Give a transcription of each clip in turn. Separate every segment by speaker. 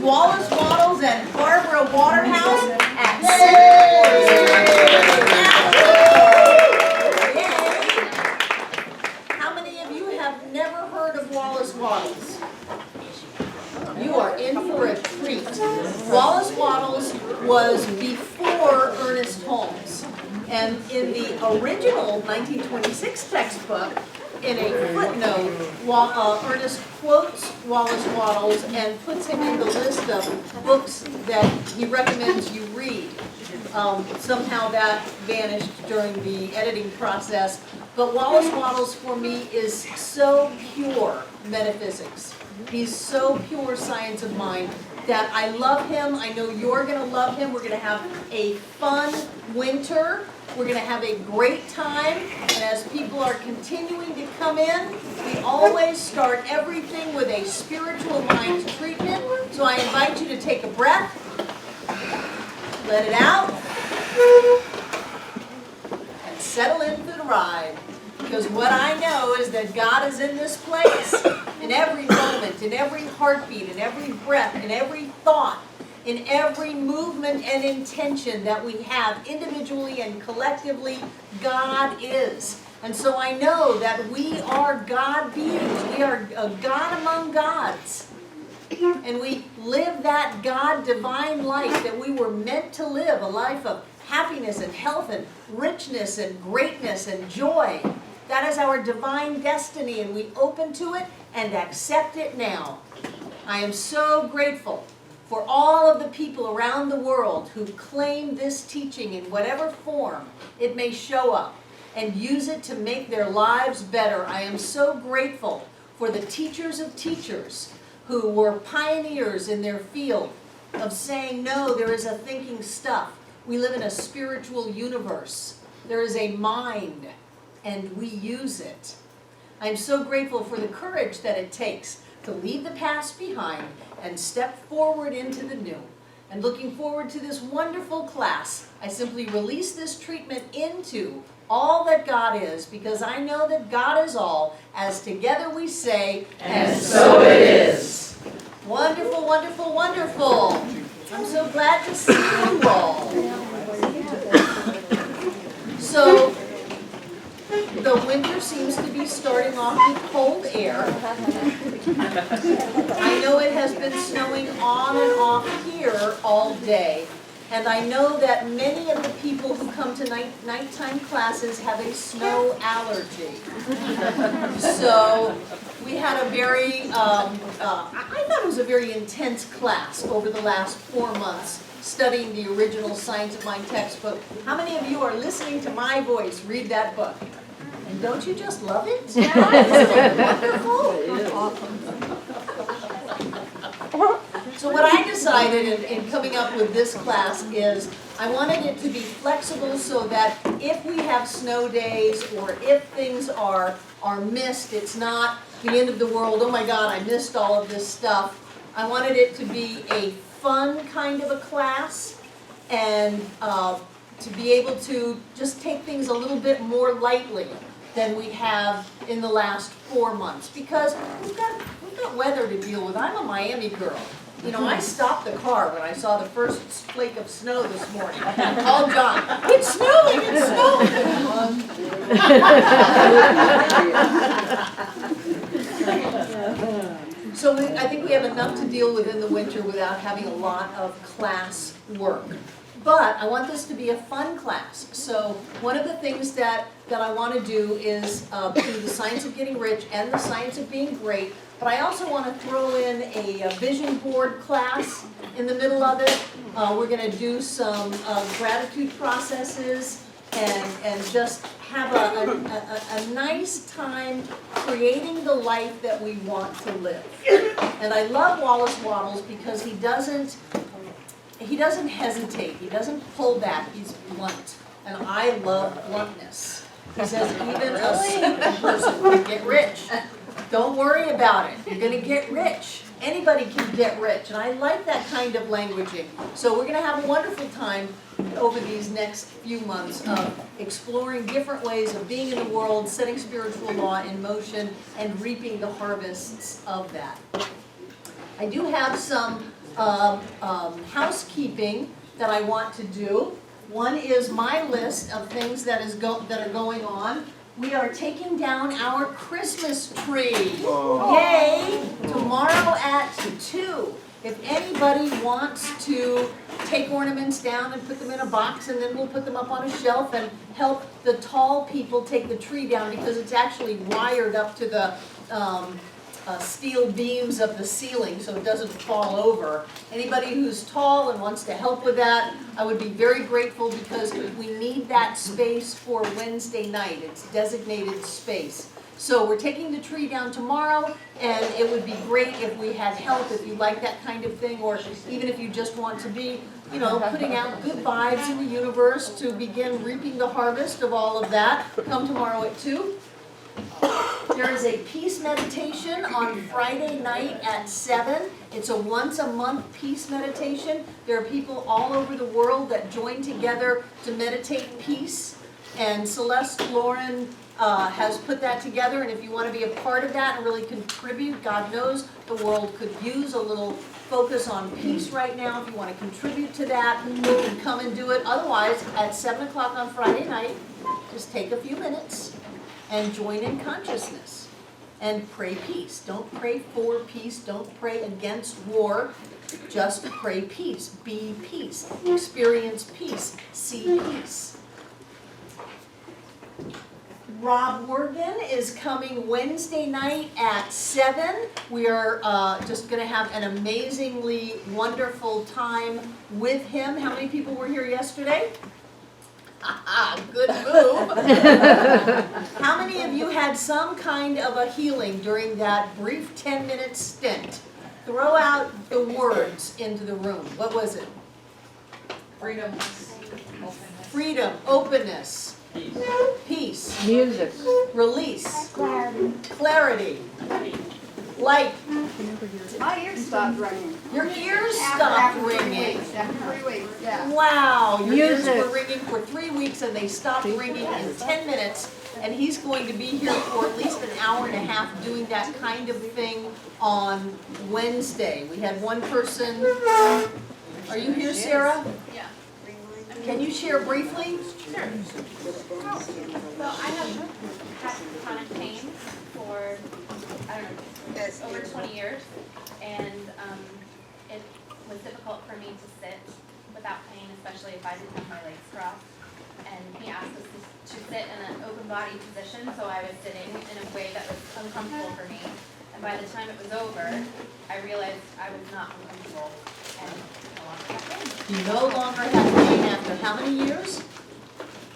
Speaker 1: Wallace, Wattles, and Barbara Waterhouse at Yay! How many of you have never heard of Wallace Wattles? You are in for a treat. Wallace Wattles was before Ernest Holmes. And in the original 1926 textbook, in a footnote, Ernest quotes Wallace Wattles and puts him in the list of books that he recommends you read. Somehow that vanished during the editing process. But Wallace Wattles, for me, is so pure metaphysics. He's so pure science of mind that I love him. I know you're going to love him. We're going to have a fun winter. We're going to have a great time. And as people are continuing to come in, we always start everything with a spiritual mind treatment. So I invite you to take a breath. Let it out. And settle in for the ride. Because what I know is that God is in this place. In every moment, in every heartbeat, in every breath, in every thought, in every movement and intention that we have individually and collectively, God is. And so I know that we are God beings. We are a God among gods. And we live that God divine life that we were meant to live, a life of happiness and health and richness and greatness and joy. That is our divine destiny, and we open to it and accept it now. I am so grateful for all of the people around the world who claim this teaching in whatever form it may show up and use it to make their lives better. I am so grateful for the teachers of teachers who were pioneers in their field of saying, no, there is a thinking stuff. We live in a spiritual universe. There is a mind, and we use it. I'm so grateful for the courage that it takes to leave the past behind and step forward into the new. And looking forward to this wonderful class, I simply release this treatment into all that God is, because I know that God is all, as together we say,
Speaker 2: and so it is.
Speaker 1: Wonderful, wonderful, wonderful. I'm so glad to see you all. So, the winter seems to be starting off with cold air. I know it has been snowing on and off here all day. And I know that many of the people who come to nighttime classes have a snow allergy. So we had a very, I thought it was a very intense class over the last 4 months, studying the original Science of Mind textbook. How many of you are listening to my voice read that book? And don't you just love it? Isn't it wonderful? So what I decided in coming up with this class is I wanted it to be flexible so that if we have snow days or if things are missed, it's not the end of the world, oh my God, I missed all of this stuff. I wanted it to be a fun kind of a class and to be able to just take things a little bit more lightly than we have in the last 4 months, because we've got weather to deal with. I'm a Miami girl. You know, I stopped the car when I saw the first flake of snow this morning. I called John, it's snowing, it's snowing. So I think we have enough to deal with in the winter without having a lot of class work. But I want this to be a fun class. So one of the things that I want to do is do the Science of Getting Rich and the Science of Being Great. But I also want to throw in a vision board class in the middle of it. We're going to do some gratitude processes and just have a nice time creating the life that we want to live. And I love Wallace Wattles because he doesn't hesitate. He doesn't pull back. He's blunt. And I love bluntness. He says even a stupid person can get rich. Don't worry about it. You're going to get rich. Anybody can get rich. And I like that kind of languaging. So we're going to have a wonderful time over these next few months of exploring different ways of being in the world, setting spiritual law in motion, and reaping the harvests of that. I do have some housekeeping that I want to do. One is my list of things that are going on. We are taking down our Christmas tree. Yay! Tomorrow at 2. If anybody wants to take ornaments down and put them in a box, and then we'll put them up on a shelf and help the tall people take the tree down, because it's actually wired up to the steel beams of the ceiling so it doesn't fall over. Anybody who's tall and wants to help with that, I would be very grateful, because we need that space for Wednesday night. It's designated space. So we're taking the tree down tomorrow, and it would be great if we had help, if you like that kind of thing, or even if you just want to be, you know, putting out good vibes in the universe to begin reaping the harvest of all of that. Come tomorrow at 2. There is a peace meditation on Friday night at 7. It's a once-a-month peace meditation. There are people all over the world that join together to meditate peace, and Celeste Lauren has put that together, and if you want to be a part of that and really contribute, God knows the world could use a little focus on peace right now. If you want to contribute to that, you can come and do it. Otherwise, at 7 o'clock on Friday night, just take a few minutes and join in consciousness and pray peace. Don't pray for peace. Don't pray against war. Just pray peace. Be peace. Experience peace. See peace. Rob Morgan is coming Wednesday night at 7. We are just going to have an amazingly wonderful time with him. How many people were here yesterday? Good move. How many of you had some kind of a healing during that brief 10-minute stint? Throw out the words into the room. What was it?
Speaker 2: Freedom.
Speaker 1: Freedom, openness, peace,
Speaker 3: Music.
Speaker 1: release, clarity, light.
Speaker 4: My ears stopped ringing.
Speaker 1: Your ears stopped ringing.
Speaker 4: After 3 weeks, yeah.
Speaker 1: Wow, your ears
Speaker 3: Music.
Speaker 1: were ringing for 3 weeks and they stopped ringing in 10 minutes. And he's going to be here for at least an hour and a half doing that kind of thing on Wednesday. We had one person. Are you here, Sarah?
Speaker 5: Yeah.
Speaker 1: Can you share briefly?
Speaker 5: Sure. So I have had chronic pain for, I don't know, over 20 years. And it was difficult for me to sit without pain, especially if I didn't have my legs crossed. And he asked us to sit in an open body position, so I was sitting in a way that was uncomfortable for me. And by the time it was over, I realized I was not uncomfortable and no longer had pain.
Speaker 1: You no longer have pain after how many years?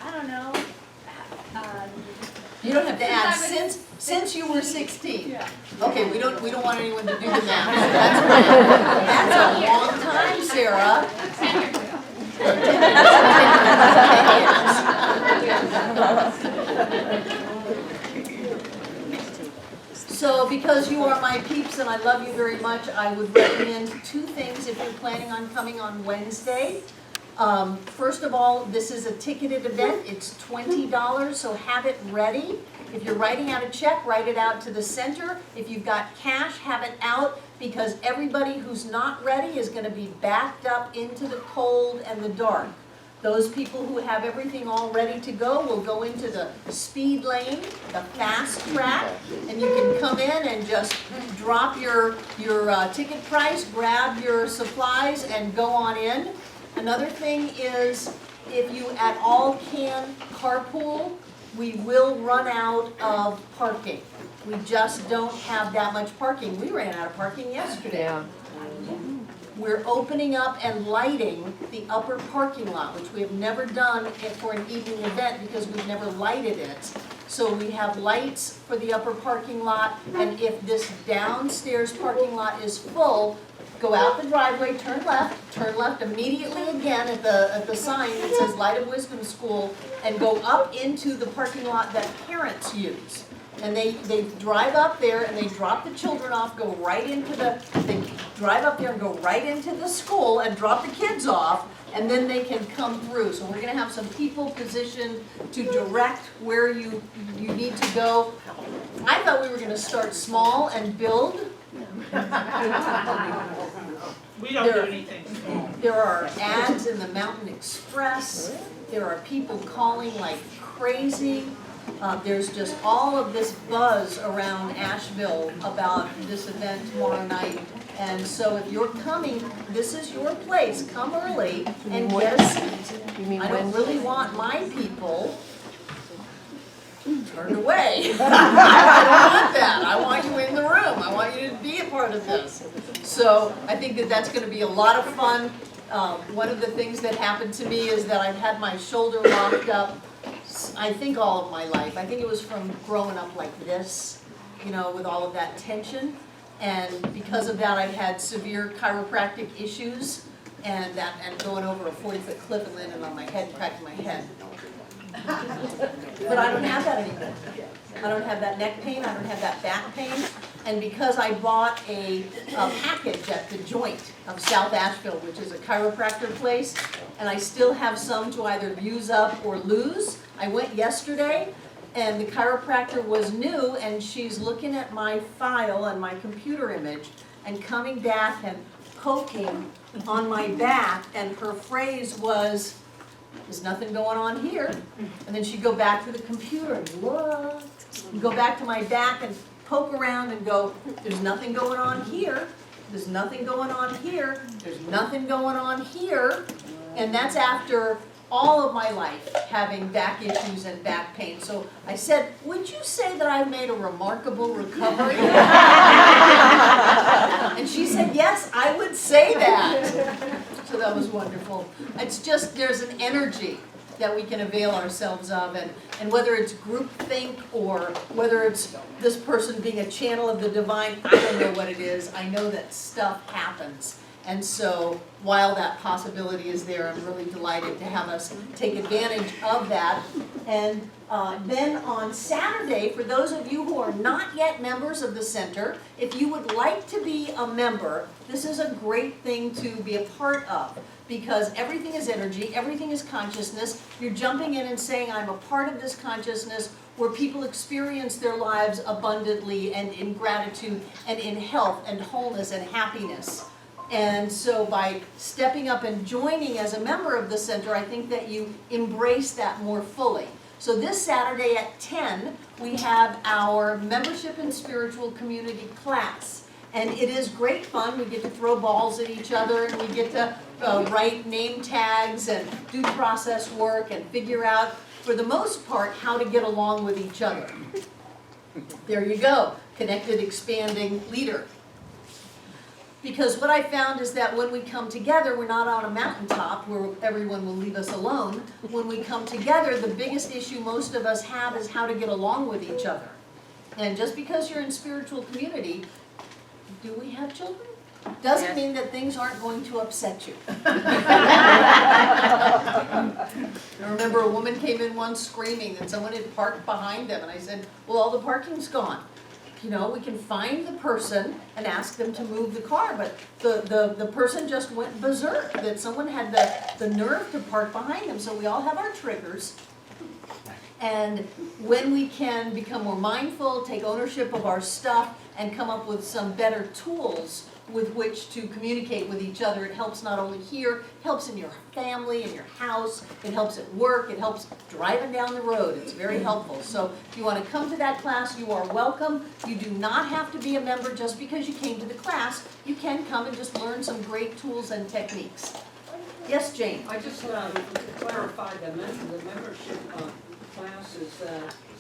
Speaker 5: I don't know.
Speaker 1: You don't have to add,
Speaker 5: Since I
Speaker 1: since you were 16.
Speaker 5: Yeah.
Speaker 1: Okay, we don't want anyone to do the math. That's a long time, Sarah.
Speaker 5: 10 years ago.
Speaker 1: 10 years. So because you are my peeps and I love you very much, I would recommend 2 things if you're planning on coming on Wednesday. First of all, this is a ticketed event. It's $20, so have it ready. If you're writing out a check, write it out to the center. If you've got cash, have it out, because everybody who's not ready is going to be backed up into the cold and the dark. Those people who have everything all ready to go will go into the speed lane, the fast track, and you can come in and just drop your ticket price, grab your supplies, and go on in. Another thing is, if you at all can carpool, we will run out of parking. We just don't have that much parking. We ran out of parking yesterday.
Speaker 3: Yeah.
Speaker 1: We're opening up and lighting the upper parking lot, which we have never done for an evening event because we've never lighted it. So we have lights for the upper parking lot, and if this downstairs parking lot is full, go out the driveway, turn left immediately again at the sign that says Light of Wisdom School, and go up into the parking lot that parents use. And they drive up there and they drop the children off, they drive up there and go right into the school and drop the kids off, and then they can come through. So we're gonna have some people positioned to direct where you need to go. I thought we were gonna start small and build.
Speaker 3: We don't do anything.
Speaker 1: There are ads in the Mountain Express. There are people calling like crazy. There's just all of this buzz around Asheville about this event tomorrow night. And so if you're coming, this is your place. Come early and get a seat. I don't really want my people turned away. I don't want that. I want you in the room. I want you to be a part of this. So I think that that's going to be a lot of fun. One of the things that happened to me is that I've had my shoulder locked up, I think all of my life. I think it was from growing up like this, you know, with all of that tension. And because of that, I've had severe chiropractic issues and going over a 40-foot cliff and landing on my head and cracking my head. But I don't have that anymore. I don't have that neck pain, I don't have that back pain. And because I bought a package at the Joint of South Asheville, which is a chiropractor place, and I still have some to either use up or lose. I went yesterday, and the chiropractor was new, and she's looking at my file and my computer image, and coming back and poking on my back, and her phrase was, "There's nothing going on here." And then she'd go back to the computer and look, and go back to my back and poke around and go, "There's nothing going on here. There's nothing going on here. There's nothing going on here." And that's after all of my life having back issues and back pain. So I said, "Would you say that I've made a remarkable recovery?" And she said, "Yes, I would say that." So that was wonderful. It's just, there's an energy that we can avail ourselves of, and whether it's groupthink or whether it's this person being a channel of the divine, I don't know what it is. I know that stuff happens. And so while that possibility is there, I'm really delighted to have us take advantage of that. And then on Saturday, for those of you who are not yet members of the center, if you would like to be a member, this is a great thing to be a part of, because everything is energy, everything is consciousness. You're jumping in and saying, I'm a part of this consciousness where people experience their lives abundantly and in gratitude and in health and wholeness and happiness. And so by stepping up and joining as a member of the center, I think that you embrace that more fully. So this Saturday at 10, we have our membership and spiritual community class. And it is great fun. We get to throw balls at each other, and we get to write name tags and do process work and figure out, for the most part, how to get along with each other. There you go, connected, expanding leader. Because what I found is that when we come together, we're not on a mountaintop where everyone will leave us alone. When we come together, the biggest issue most of us have is how to get along with each other. And just because you're in spiritual community, do we have children? Doesn't mean that things aren't going to upset you. I remember a woman came in once screaming that someone had parked behind them, and I said, well, all the parking's gone. You know, we can find the person and ask them to move the car, but the person just went berserk, that someone had the nerve to park behind them. So we all have our triggers. And when we can become more mindful, take ownership of our stuff, and come up with some better tools with which to communicate with each other, it helps not only here, it helps in your family, in your house, it helps at work, it helps driving down the road. It's very helpful. So if you want to come to that class, you are welcome. You do not have to be a member just because you came to the class. You can come and just learn some great tools and techniques. Yes, Jane?
Speaker 2: I just to clarify, the membership class is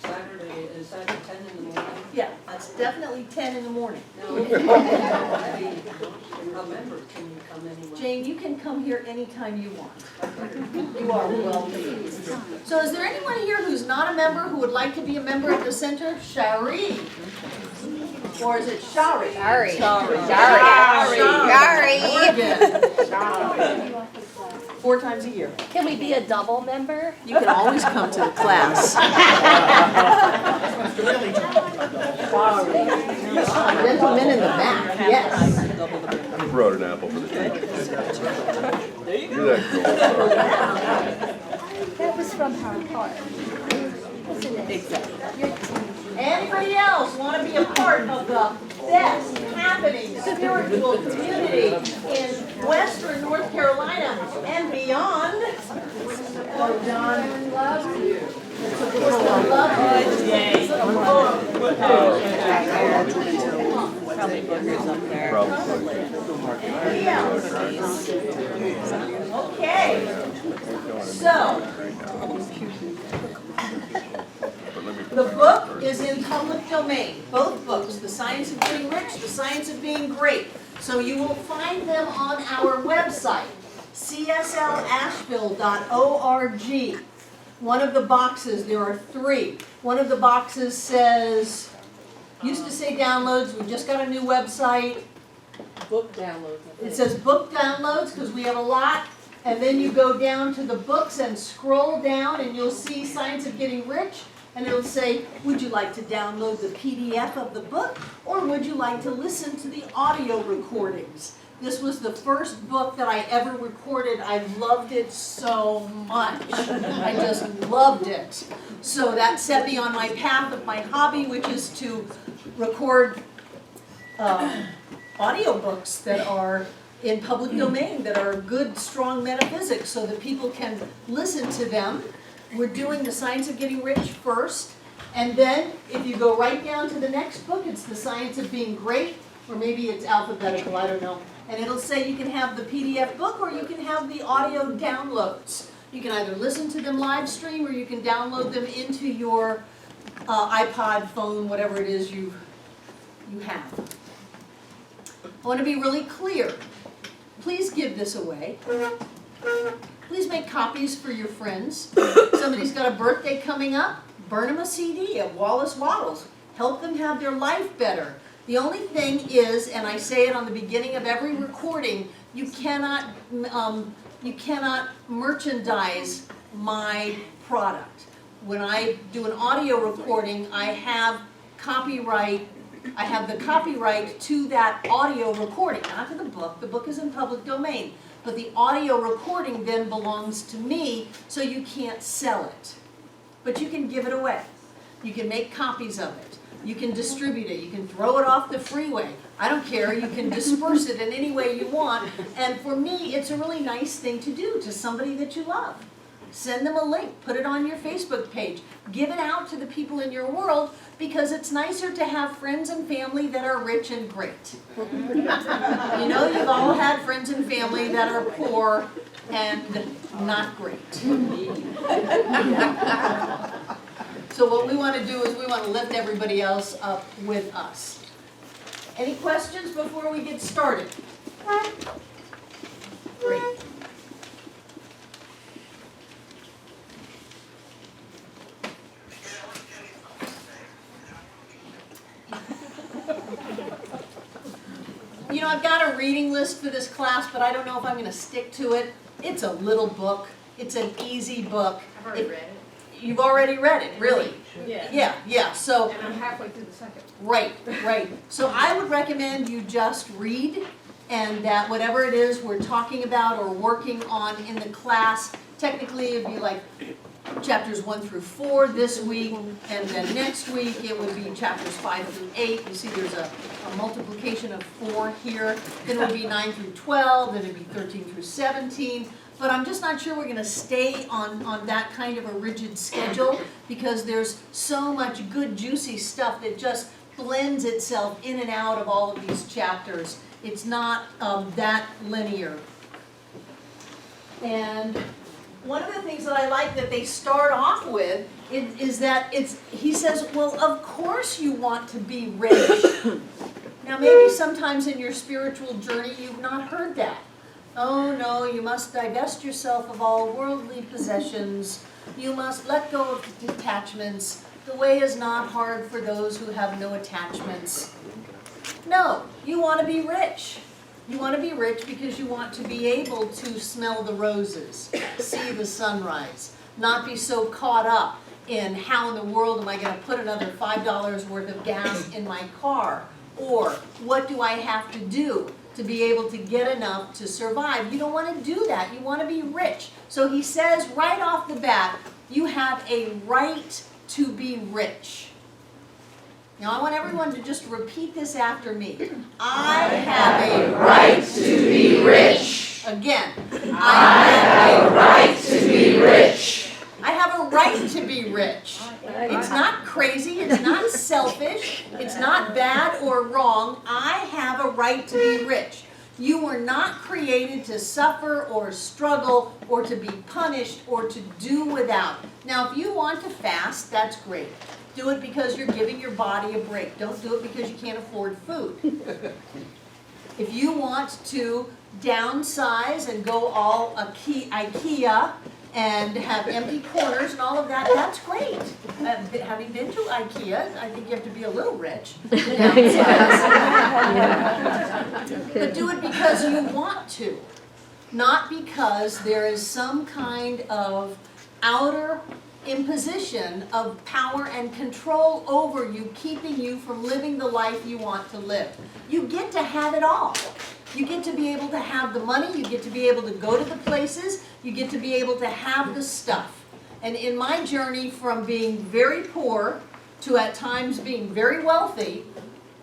Speaker 2: Saturday, is that at 10 in the morning?
Speaker 1: Yeah, that's definitely 10 in the morning.
Speaker 2: No, if you want to be a member, can you come anyway?
Speaker 1: Jane, you can come here anytime you want. You are welcome. So is there anyone here who's not a member who would like to be a member of the center? Shari. Or is it Shari?
Speaker 6: Shari.
Speaker 1: Shari. 4 times a year.
Speaker 6: Can we be a double member?
Speaker 1: You can always come to the class. Gentleman in the back, yes.
Speaker 7: I brought an apple for the teachers.
Speaker 3: There you
Speaker 7: You're that cool.
Speaker 6: That was from Howard Park. Wasn't it?
Speaker 1: Exactly. Anybody else want to be a part of the best happening spiritual community in Western North Carolina and beyond. Oh, John. Yeah. Okay. So, the book is in public domain, both books, The Science of Being Rich, The Science of Being Great. So you will find them on our website, cslasheville.org. One of the boxes, there are 3. One of the boxes says, used to say downloads, we just got a new website.
Speaker 2: Book downloads.
Speaker 1: It says book downloads because we have a lot. And then you go down to the books and scroll down and you'll see Science of Getting Rich. And it'll say, would you like to download the PDF of the book, or would you like to listen to the audio recordings? This was the first book that I ever recorded. I loved it so much. I just loved it. So that set me on my path of my hobby, which is to record audiobooks that are in public domain, that are good, strong metaphysics, so that people can listen to them. We're doing The Science of Getting Rich first, and then if you go right down to the next book, it's The Science of Being Great, or maybe it's alphabetical, I don't know. And it'll say you can have the PDF book or you can have the audio downloads. You can either listen to them live stream or you can download them into your iPod, phone, whatever it is you have. I want to be really clear. Please give this away. Please make copies for your friends. Somebody's got a birthday coming up, burn them a CD of Wallace Wattles. Help them have their life better. The only thing is, and I say it on the beginning of every recording, you cannot merchandise my product. When I do an audio recording, I have copyright. I have the copyright to that audio recording, not to the book. The book is in public domain. But the audio recording then belongs to me, so you can't sell it. But you can give it away. You can make copies of it. You can distribute it. You can throw it off the freeway. I don't care. You can disperse it in any way you want. And for me, it's a really nice thing to do to somebody that you love. Send them a link. Put it on your Facebook page. Give it out to the people in your world, because it's nicer to have friends and family that are rich and great. You know, you've all had friends and family that are poor and not great. So what we want to do is we want to lift everybody else up with us. Any questions before we get started? Great. You know, I've got a reading list for this class, but I don't know if I'm going to stick to it. It's a little book. It's an easy book.
Speaker 4: I've already read it.
Speaker 1: You've already read it, really?
Speaker 4: Yeah.
Speaker 1: Yeah, so,
Speaker 4: And I'm halfway through the second.
Speaker 1: right. So I would recommend you just read, and that whatever it is we're talking about or working on in the class, technically it'd be like chapters 1 through 4 this week, and then next week it would be chapters 5 through 8. You see there's a multiplication of 4 here. Then it would be 9 through 12, then it'd be 13 through 17. But I'm just not sure we're going to stay on that kind of a rigid schedule, because there's so much good juicy stuff that just blends itself in and out of all of these chapters. It's not that linear. And one of the things that I like that they start off with is that he says, well, of course you want to be rich. Now maybe sometimes in your spiritual journey you've not heard that. Oh no, you must divest yourself of all worldly possessions. You must let go of detachments. The way is not hard for those who have no attachments. No, you want to be rich. You want to be rich because you want to be able to smell the roses, see the sunrise, not be so caught up in how in the world am I going to put another $5 worth of gas in my car, or what do I have to do to be able to get enough to survive. You don't want to do that. You want to be rich. So he says right off the bat, you have a right to be rich. Now I want everyone to just repeat this after me. I have a right to be rich. Again. I have a right to be rich. I have a right to be rich. It's not crazy, it's not selfish, it's not bad or wrong. I have a right to be rich. You were not created to suffer or struggle or to be punished or to do without. Now, if you want to fast, that's great. Do it because you're giving your body a break. Don't do it because you can't afford food. If you want to downsize and go all IKEA and have empty corners and all of that, that's great. Having been to IKEA, I think you have to be a little rich to downsize. But do it because you want to, not because there is some kind of outer imposition of power and control over you, keeping you from living the life you want to live. You get to have it all. You get to be able to have the money, you get to be able to go to the places, you get to be able to have the stuff. And in my journey from being very poor to at times being very wealthy,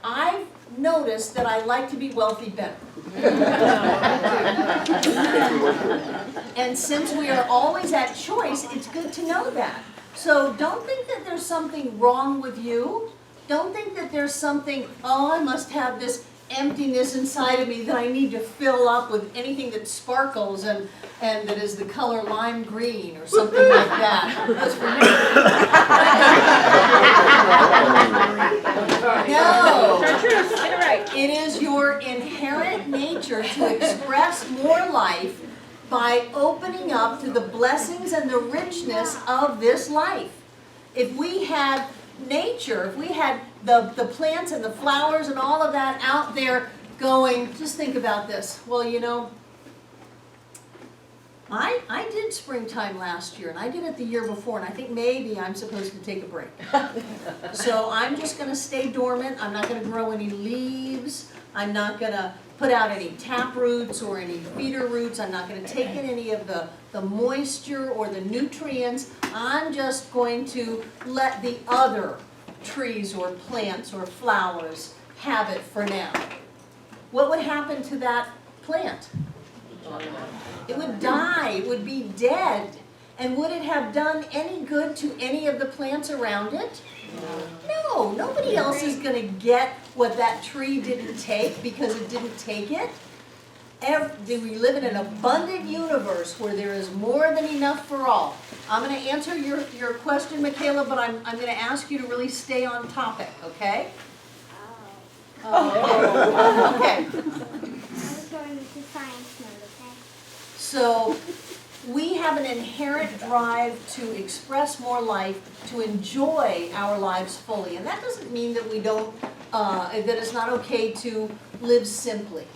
Speaker 1: I've noticed that I like to be wealthy better. And since we are always at choice, it's good to know that. So don't think that there's something wrong with you. Don't think that there's something, oh, I must have this emptiness inside of me that I need to fill up with anything that sparkles and that is the color lime green or something like that. That's for me. No. It is your inherent nature to express more life by opening up to the blessings and the richness of this life. If we had nature, if we had the plants and the flowers and all of that out there going, just think about this. Well, you know, I did springtime last year, and I did it the year before, and I think maybe I'm supposed to take a break. So I'm just going to stay dormant. I'm not going to grow any leaves. I'm not going to put out any tap roots or any feeder roots. I'm not going to take in any of the moisture or the nutrients. I'm just going to let the other trees or plants or flowers have it for now. What would happen to that plant? It would die, it would be dead. And would it have done any good to any of the plants around it? No, nobody else is going to get what that tree didn't take because it didn't take it. We live in an abundant universe where there is more than enough for all. I'm going to answer your question, Michaela, but I'm going to ask you to really stay on topic, okay? Oh. Okay.
Speaker 8: I was going to science mode, okay?
Speaker 1: So we have an inherent drive to express more life, to enjoy our lives fully. And that doesn't mean that we don't, that it's not okay to live simply.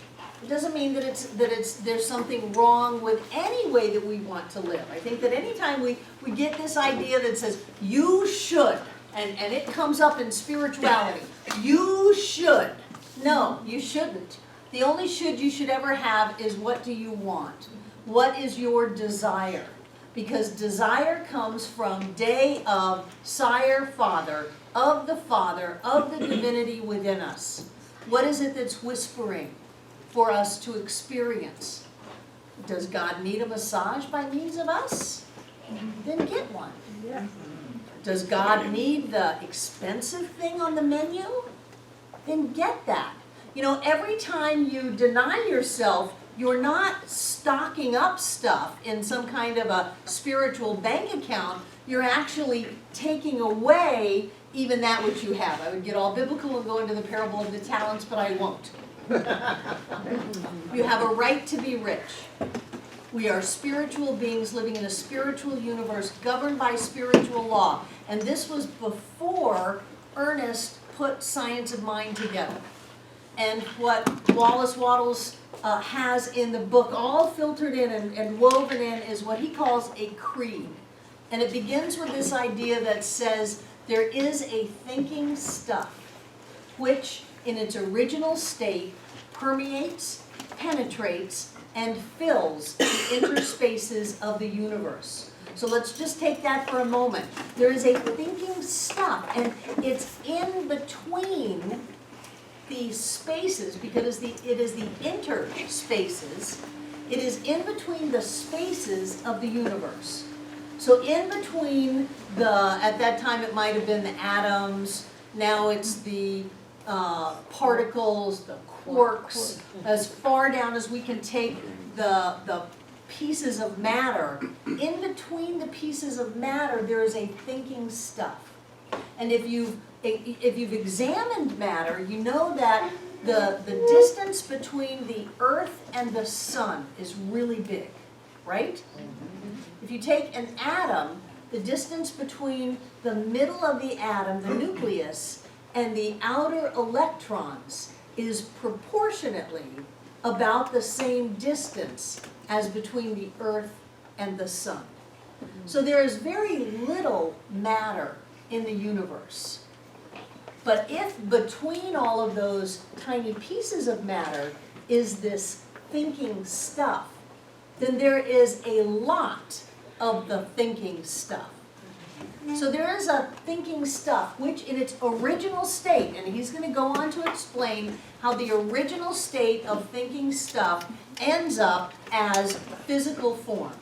Speaker 1: It doesn't mean that there's something wrong with any way that we want to live. I think that anytime we get this idea that says, you should, and it comes up in spirituality, you should. No, you shouldn't. The only should you should ever have is what do you want? What is your desire? Because desire comes from day of sire, father, of the divinity within us. What is it that's whispering for us to experience? Does God need a massage by means of us? Then get one. Does God need the expensive thing on the menu? Then get that. You know, every time you deny yourself, you're not stocking up stuff in some kind of a spiritual bank account. You're actually taking away even that which you have. I would get all biblical and go into the parable of the talents, but I won't. You have a right to be rich. We are spiritual beings living in a spiritual universe governed by spiritual law. And this was before Ernest put Science of Mind together. And what Wallace has in the book, all filtered in and woven in, is what he calls a creed. And it begins with this idea that says there is a thinking stuff which in its original state permeates, penetrates, and fills the interspaces of the universe. So let's just take that for a moment. There is a thinking stuff, and it's in between the spaces, because it is the interspaces. It is in between the spaces of the universe. So in between at that time it might have been the atoms, now it's the particles, the quarks, as far down as we can take the pieces of matter. In between the pieces of matter, there is a thinking stuff. And if you've examined matter, you know that the distance between the earth and the sun is really big, right? If you take an atom, the distance between the middle of the atom, the nucleus, and the outer electrons is proportionately about the same distance as between the earth and the sun. So there is very little matter in the universe. But if between all of those tiny pieces of matter is this thinking stuff, then there is a lot of the thinking stuff. So there is a thinking stuff which in its original state, and he's going to go on to explain how the original state of thinking stuff ends up as physical form.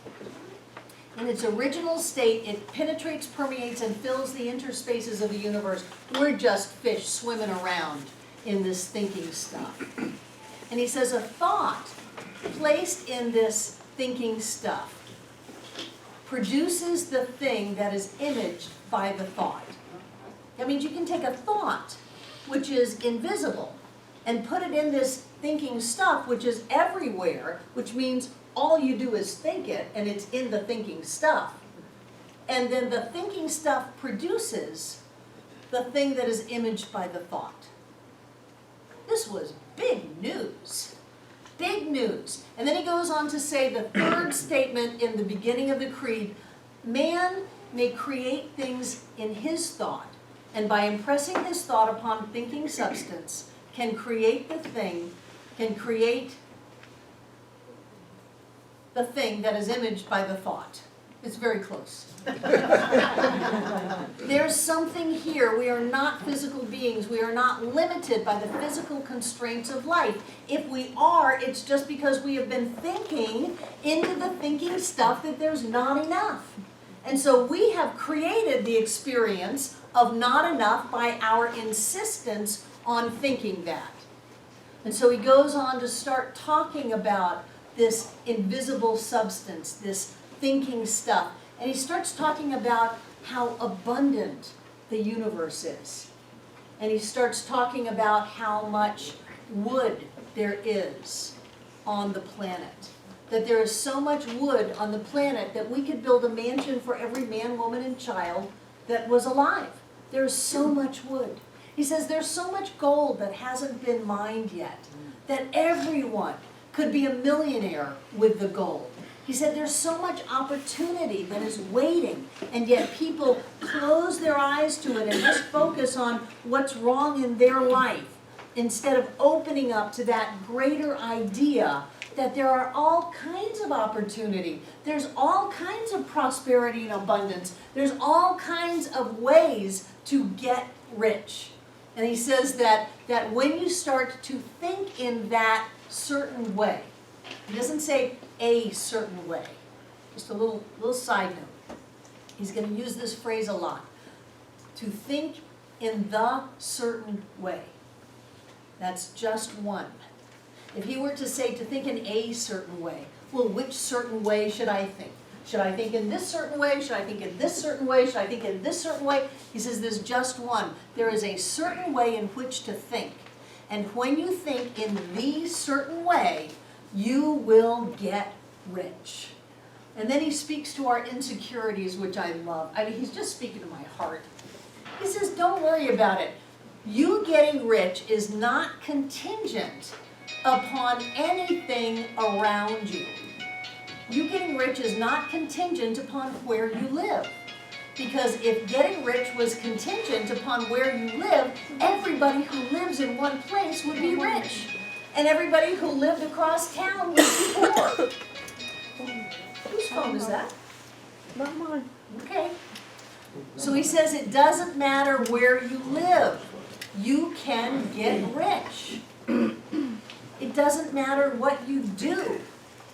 Speaker 1: In its original state, it penetrates, permeates, and fills the interspaces of the universe. We're just fish swimming around in this thinking stuff. And he says a thought placed in this thinking stuff produces the thing that is imaged by the thought. That means you can take a thought, which is invisible, and put it in this thinking stuff, which is everywhere, which means all you do is think it, and it's in the thinking stuff. And then the thinking stuff produces the thing that is imaged by the thought. This was big news. Big news. And then he goes on to say the third statement in the beginning of the creed, man may create things in his thought, and by impressing his thought upon thinking substance, can create the thing that is imaged by the thought. It's very close. There's something here. We are not physical beings. We are not limited by the physical constraints of life. If we are, it's just because we have been thinking into the thinking stuff that there's not enough. And so we have created the experience of not enough by our insistence on thinking that. And so he goes on to start talking about this invisible substance, this thinking stuff. And he starts talking about how abundant the universe is. And he starts talking about how much wood there is on the planet. That there is so much wood on the planet that we could build a mansion for every man, woman, and child that was alive. There is so much wood. He says there's so much gold that hasn't been mined yet, that everyone could be a millionaire with the gold. He said there's so much opportunity that is waiting, and yet people close their eyes to it and just focus on what's wrong in their life instead of opening up to that greater idea that there are all kinds of opportunity. There's all kinds of prosperity and abundance. There's all kinds of ways to get rich. And he says that when you start to think in that certain way, he doesn't say a certain way. Just a little side note. He's going to use this phrase a lot. To think in the certain way. That's just one. If he were to say to think in a certain way, well, which certain way should I think? Should I think in this certain way? Should I think in this certain way? Should I think in this certain way? He says there's just one. There is a certain way in which to think. And when you think in the certain way, you will get rich. And then he speaks to our insecurities, which I love. I mean, he's just speaking to my heart. He says, don't worry about it. You getting rich is not contingent upon anything around you. You getting rich is not contingent upon where you live. Because if getting rich was contingent upon where you live, everybody who lives in one place would be rich. And everybody who lived across town would be poor. Whose phone is that?
Speaker 6: Not mine.
Speaker 1: Okay. So he says it doesn't matter where you live. You can get rich. It doesn't matter what you do.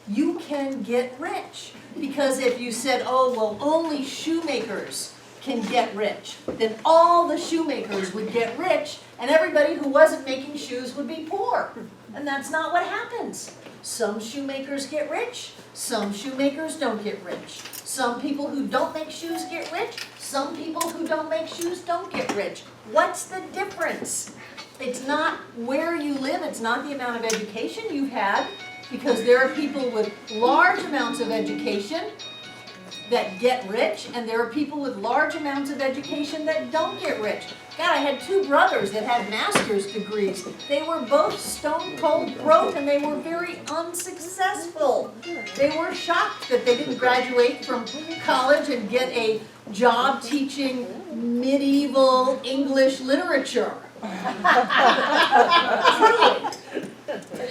Speaker 1: You can get rich. Because if you said, oh, well, only shoemakers can get rich, then all the shoemakers would get rich, and everybody who wasn't making shoes would be poor. And that's not what happens. Some shoemakers get rich, some shoemakers don't get rich. Some people who don't make shoes get rich, some people who don't make shoes don't get rich. What's the difference? It's not where you live, it's not the amount of education you've had, because there are people with large amounts of education that get rich, and there are people with large amounts of education that don't get rich. God, I had two brothers that had master's degrees. They were both stone cold broke, and they were very unsuccessful. They were shocked that they didn't graduate from college and get a job teaching medieval English literature. Truly.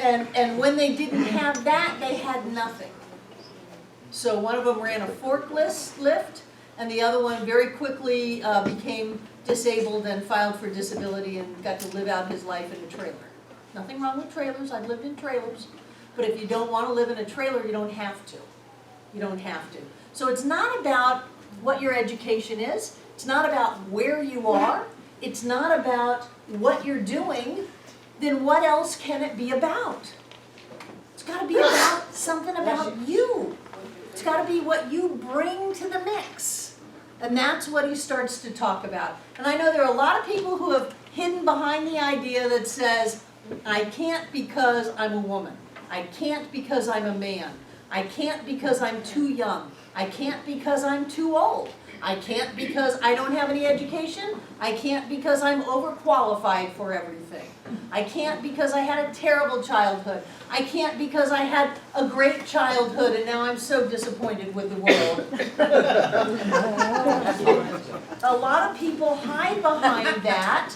Speaker 1: And when they didn't have that, they had nothing. So one of them ran a forklift, and the other one very quickly became disabled and filed for disability and got to live out his life in a trailer. Nothing wrong with trailers, I've lived in trailers. But if you don't want to live in a trailer, you don't have to. You don't have to. So it's not about what your education is. It's not about where you are. It's not about what you're doing. Then what else can it be about? It's got to be about something about you. It's got to be what you bring to the mix. And that's what he starts to talk about. And I know there are a lot of people who have hidden behind the idea that says, I can't because I'm a woman. I can't because I'm a man. I can't because I'm too young. I can't because I'm too old. I can't because I don't have any education. I can't because I'm overqualified for everything. I can't because I had a terrible childhood. I can't because I had a great childhood and now I'm so disappointed with the world. A lot of people hide behind that,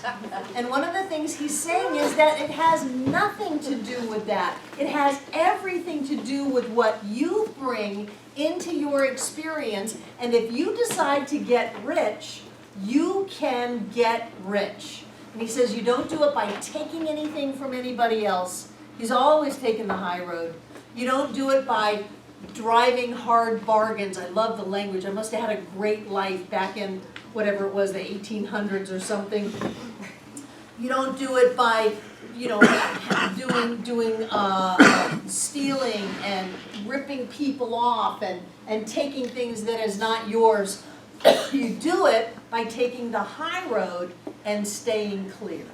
Speaker 1: and one of the things he's saying is that it has nothing to do with that. It has everything to do with what you bring into your experience, and if you decide to get rich, you can get rich. And he says you don't do it by taking anything from anybody else. He's always taken the high road. You don't do it by driving hard bargains. I love the language. I must have had a great life back in whatever it was, the 1800s or something. You don't do it by, doing stealing and ripping people off and taking things that is not yours. You do it by taking the high road and staying clear.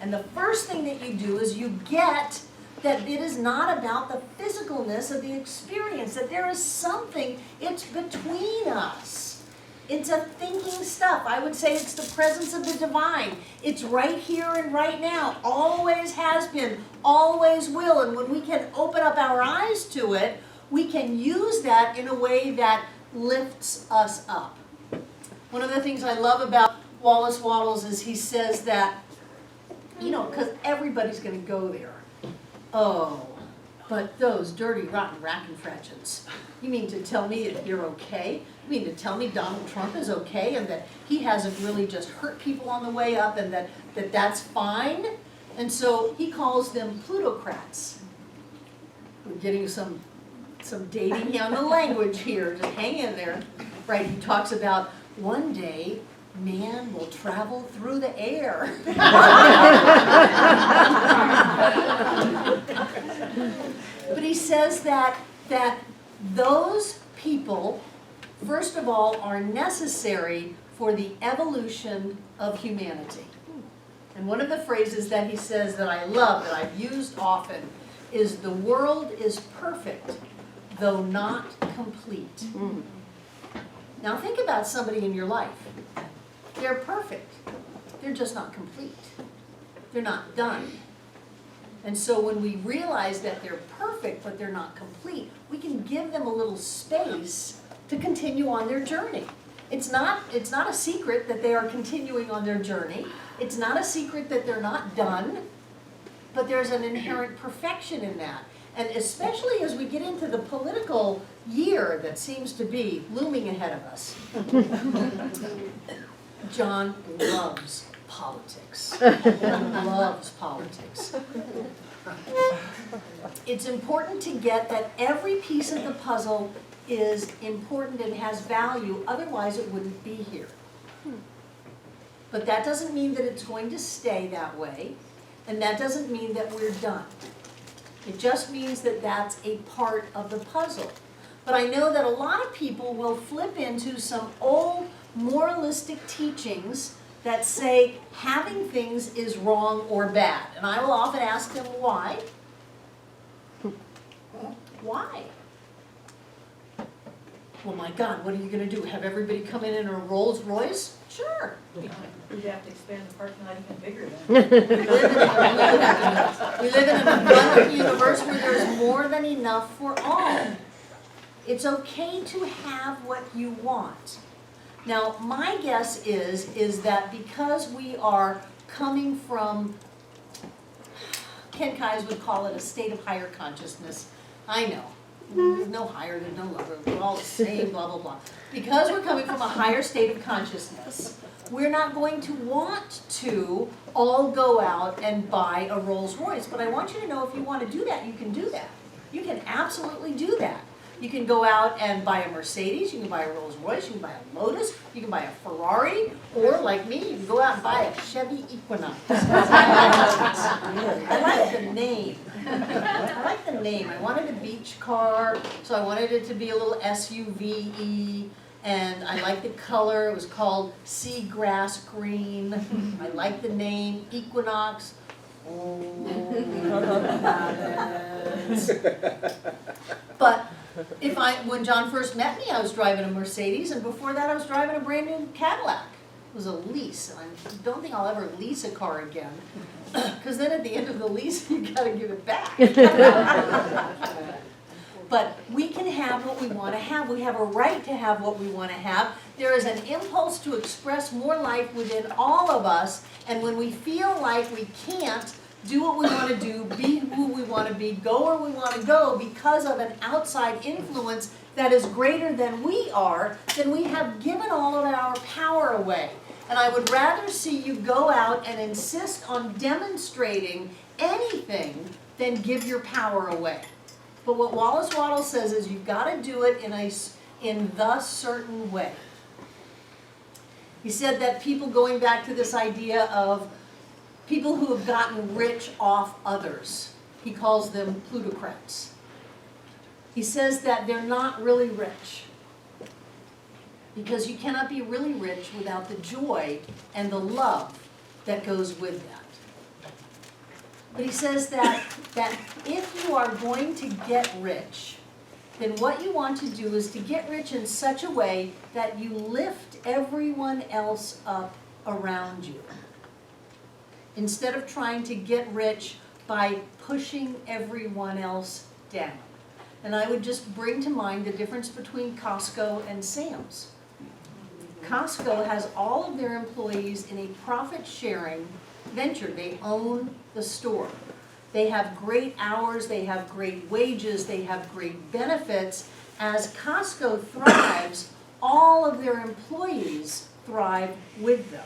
Speaker 1: And the first thing that you do is you get that it is not about the physicalness of the experience, that there is something, it's between us. It's a thinking stuff. I would say it's the presence of the divine. It's right here and right now, always has been, always will. And when we can open up our eyes to it, we can use that in a way that lifts us up. One of the things I love about Wallace is he says that, because everybody's going to go there. Oh, but those dirty, rotten rackenfratchins. You mean to tell me that you're okay? You mean to tell me Donald Trump is okay and that he hasn't really just hurt people on the way up and that's fine? And so he calls them plutocrats. We're getting some dating on the language here. Just hang in there. Right, he talks about one day man will travel through the air. But he says that those people, first of all, are necessary for the evolution of humanity. And one of the phrases that he says that I love, that I've used often, is the world is perfect, though not complete. Now think about somebody in your life. They're perfect. They're just not complete. They're not done. And so when we realize that they're perfect but they're not complete, we can give them a little space to continue on their journey. It's not a secret that they are continuing on their journey. It's not a secret that they're not done. but there's an inherent perfection in that. And especially as we get into the political year that seems to be looming ahead of us. John loves politics. Loves politics. It's important to get that every piece of the puzzle is important and has value, otherwise it wouldn't be here. But that doesn't mean that it's going to stay that way, and that doesn't mean that we're done. It just means that that's a part of the puzzle. But I know that a lot of people will flip into some old moralistic teachings that say having things is wrong or bad. And I will often ask them why. Why? Well, my God, what are you going to do? Have everybody come in a Rolls Royce? Sure.
Speaker 4: You'd have to expand the parking lot even bigger then.
Speaker 1: We live in an abundant universe where there's more than enough for all. It's okay to have what you want. Now, my guess is that because we are coming from, Ken Keyes would call it a state of higher consciousness. I know. There's no higher, there's no lower, we're all the same, blah, blah, blah. Because we're coming from a higher state of consciousness, we're not going to want to all go out and buy a Rolls Royce. But I want you to know if you want to do that, you can do that. You can absolutely do that. You can go out and buy a Mercedes, you can buy a Rolls Royce, you can buy a Lotus, you can buy a Ferrari, or like me, you can go out and buy a Chevy Equinox. I like the name. I like the name. I wanted a beach car, so I wanted it to be a little SUV-y, and I like the color. It was called Seagrass Green. I like the name, Equinox. Oh, but when John first met me, I was driving a Mercedes, and before that I was driving a brand new Cadillac. It was a lease, and I don't think I'll ever lease a car again, because then at the end of the lease, you gotta give it back. But we can have what we want to have. We have a right to have what we want to have. There is an impulse to express more life within all of us, and when we feel like we can't do what we want to do, be who we want to be, go where we want to go because of an outside influence that is greater than we are, then we have given all of our power away. And I would rather see you go out and insist on demonstrating anything than give your power away. But what Wallace says is you've got to do it in the certain way. He said that people, going back to this idea of people who have gotten rich off others, he calls them plutocrats. He says that they're not really rich, because you cannot be really rich without the joy and the love that goes with that. But he says that if you are going to get rich, then what you want to do is to get rich in such a way that you lift everyone else up around you, instead of trying to get rich by pushing everyone else down. And I would just bring to mind the difference between Costco and Sam's. Costco has all of their employees in a profit-sharing venture. They own the store. They have great hours, they have great wages, they have great benefits. As Costco thrives, all of their employees thrive with them.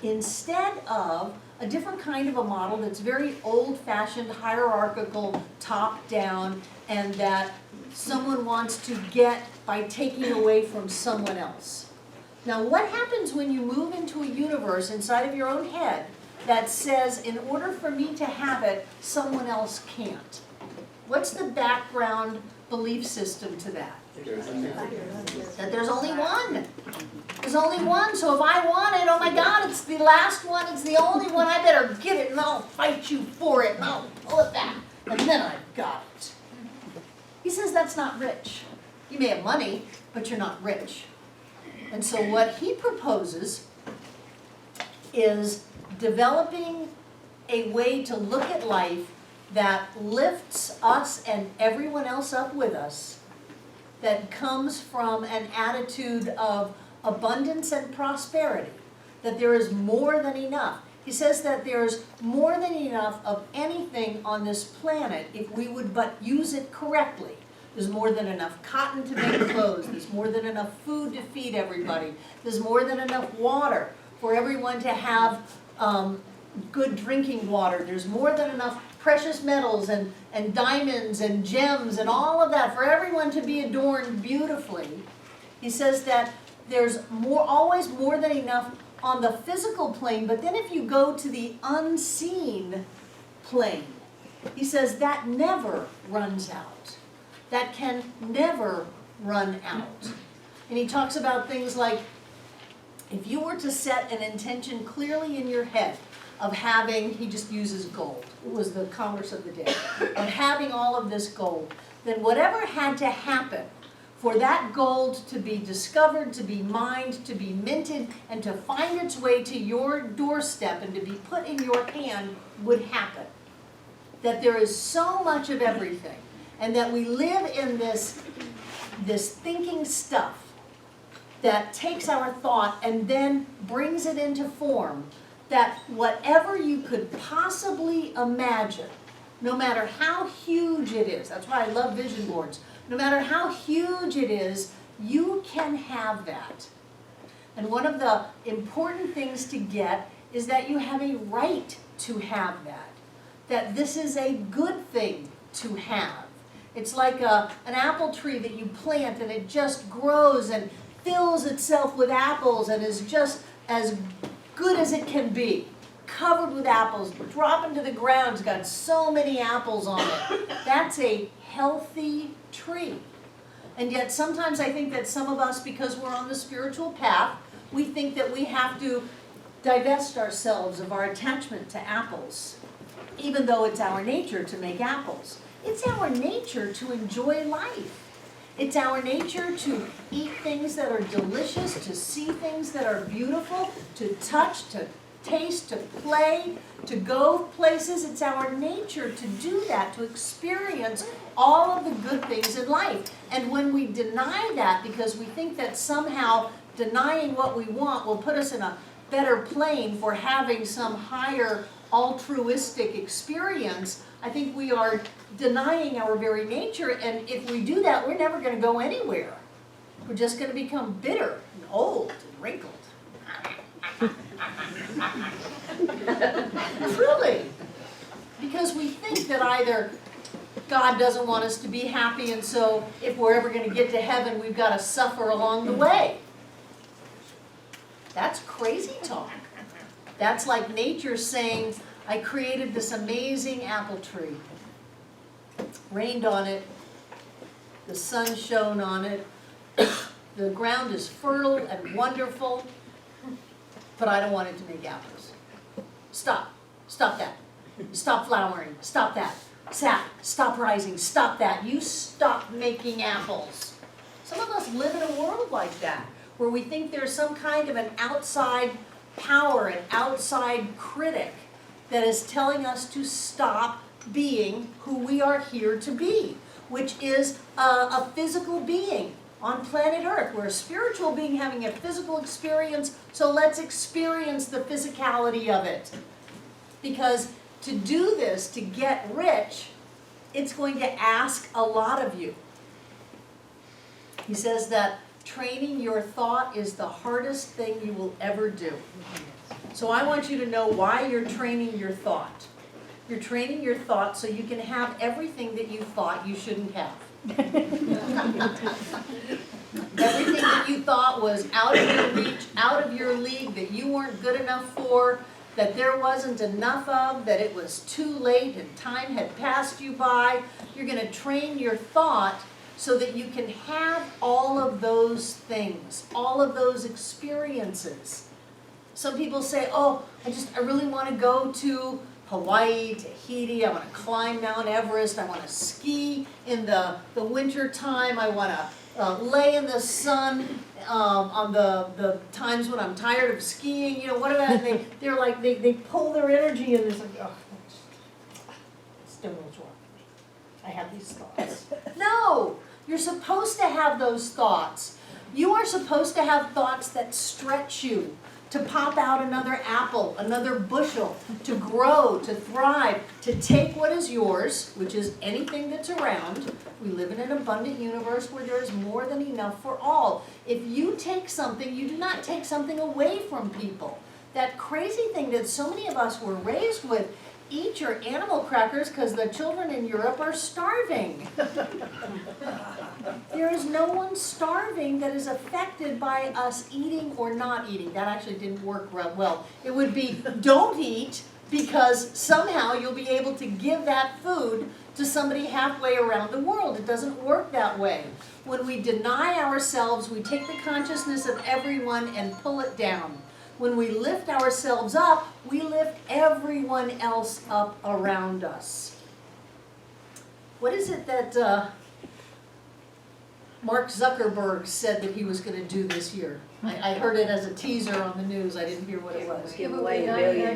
Speaker 1: Instead of a different kind of a model that's very old-fashioned, hierarchical, top-down, and that someone wants to get by taking away from someone else. Now, what happens when you move into a universe inside of your own head that says, in order for me to have it, someone else can't? What's the background belief system to that? That there's only one. There's only one, so if I want it, oh my God, it's the last one, it's the only one, I better get it, and I'll fight you for it, and I'll pull it back, and then I've got it. He says that's not rich. You may have money, but you're not rich. And so what he proposes is developing a way to look at life that lifts us and everyone else up with us, that comes from an attitude of abundance and prosperity, that there is more than enough. He says that there's more than enough of anything on this planet if we would but use it correctly. There's more than enough cotton to make clothes. There's more than enough food to feed everybody. There's more than enough water for everyone to have good drinking water. There's more than enough precious metals and diamonds and gems and all of that for everyone to be adorned beautifully. He says that there's always more than enough on the physical plane, but then if you go to the unseen plane, he says that never runs out. That can never run out. And he talks about things like, if you were to set an intention clearly in your head of having, he just uses gold, it was the commerce of the day, of having all of this gold, then whatever had to happen for that gold to be discovered, to be mined, to be minted, and to find its way to your doorstep and to be put in your hand would happen. That there is so much of everything, and that we live in this thinking stuff that takes our thought and then brings it into form, that whatever you could possibly imagine, no matter how huge it is, that's why I love vision boards, no matter how huge it is, you can have that. And one of the important things to get is that you have a right to have that. That this is a good thing to have. It's like an apple tree that you plant and it just grows and fills itself with apples and is just as good as it can be. Covered with apples, dropping to the ground, it's got so many apples on it. That's a healthy tree. And yet sometimes I think that some of us, because we're on the spiritual path, we think that we have to divest ourselves of our attachment to apples, even though it's our nature to make apples. It's our nature to enjoy life. It's our nature to eat things that are delicious, to see things that are beautiful, to touch, to taste, to play, to go places. It's our nature to do that, to experience all of the good things in life. And when we deny that because we think that somehow denying what we want will put us in a better plane for having some higher altruistic experience, I think we are denying our very nature, and if we do that, we're never going to go anywhere. We're just going to become bitter and old and wrinkled. Truly. Because we think that either God doesn't want us to be happy, and so if we're ever going to get to heaven, we've got to suffer along the way. That's crazy talk. That's like nature saying, I created this amazing apple tree. Rained on it. The sun shone on it. The ground is fertile and wonderful. But I don't want it to make apples. Stop. Stop that. Stop flowering. Stop that. Sap. Stop rising. Stop that. You stop making apples. Some of us live in a world like that, where we think there's some kind of an outside power, an outside critic that is telling us to stop being who we are here to be, which is a physical being on planet Earth. We're a spiritual being having a physical experience, so let's experience the physicality of it. Because to do this, to get rich, it's going to ask a lot of you. He says that training your thought is the hardest thing you will ever do. So I want you to know why you're training your thought. You're training your thought so you can have everything that you thought you shouldn't have. Everything that you thought was out of your reach, out of your league, that you weren't good enough for, that there wasn't enough of, that it was too late and time had passed you by. You're going to train your thought so that you can have all of those things, all of those experiences. Some people say, oh, I really want to go to Hawaii, Tahiti, I want to climb Mount Everest, I want to ski in the winter time, I want to lay in the sun on the times when I'm tired of skiing, what about, they're like, they pull their energy and it's like, oh, it's still wrong. I have these thoughts. No, you're supposed to have those thoughts. You are supposed to have thoughts that stretch you, to pop out another apple, another bushel, to grow, to thrive, to take what is yours, which is anything that's around. We live in an abundant universe where there is more than enough for all. If you take something, you do not take something away from people. That crazy thing that so many of us were raised with, eat your animal crackers because the children in Europe are starving. There is no one starving that is affected by us eating or not eating. That actually didn't work real well. It would be don't eat because somehow you'll be able to give that food to somebody halfway around the world. It doesn't work that way. When we deny ourselves, we take the consciousness of everyone and pull it down. When we lift ourselves up, we lift everyone else up around us. What is it that Mark Zuckerberg said that he was going to do this year? I heard it as a teaser on the news. I didn't hear what it was.
Speaker 6: Give away $1 million.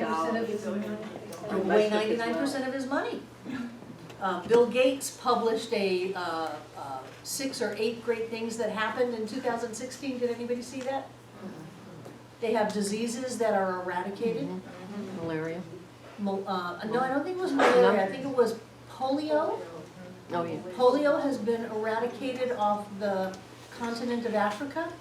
Speaker 1: Give away 99% of his money. Bill Gates published a 6 or 8 great things that happened in 2016. Did anybody see that? They have diseases that are eradicated.
Speaker 9: Malaria.
Speaker 1: No, I don't think it was malaria. I think it was polio.
Speaker 9: Oh, yeah.
Speaker 1: Polio has been eradicated off the continent of Africa.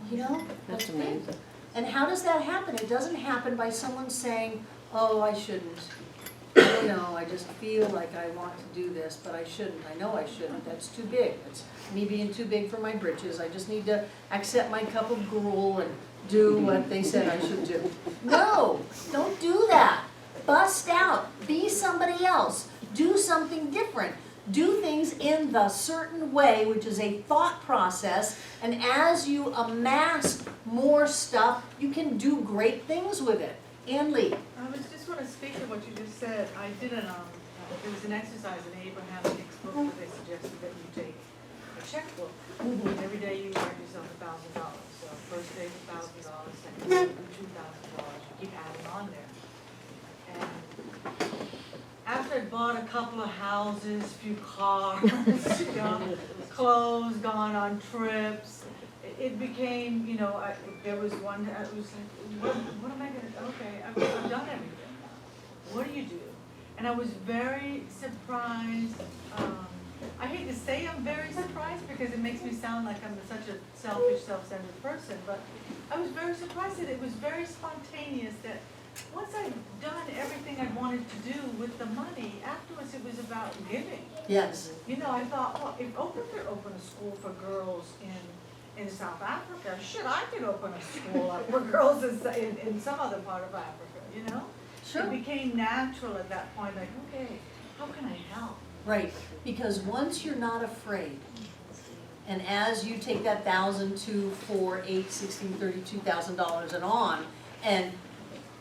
Speaker 1: You know?
Speaker 9: That's
Speaker 1: big.
Speaker 9: amazing.
Speaker 1: And how does that happen? It doesn't happen by someone saying, oh, I shouldn't. I don't know, I just feel like I want to do this, but I shouldn't. I know I shouldn't. That's too big. That's me being too big for my britches. I just need to accept my cup of gruel and do what they said I should do. No, don't do that. Bust out. Be somebody else. Do something different. Do things in the certain way, which is a thought process, and as you amass more stuff, you can do great things with it. Ann Lee.
Speaker 4: I just want to speak to what you just said. I did there was an exercise in Abraham Hicks' book that they suggested that you take a checkbook. And every day you write yourself $1,000. So first day $1,000, second day $2,000. You keep adding on there. And after I bought a couple of houses, a few cars, clothes, gone on trips, it became, there was one, I was like, what am I going to, okay, I've done everything now. What do you do? And I was very surprised. I hate to say I'm very surprised because it makes me sound like I'm such a selfish, self-centered person, but I was very surprised that it was very spontaneous that once I'd done everything I wanted to do with the money, afterwards it was about giving.
Speaker 1: Yes.
Speaker 4: I thought, well, if Oprah could open a school for girls in South Africa, I could open a school up for girls in some other part of Africa,
Speaker 1: Sure.
Speaker 4: It became natural at that point, like, okay, how can I help?
Speaker 1: Right, because once you're not afraid, and as you take that $1,000, $2,000, $4,000, $8,000, $16,000, $32,000 and on, and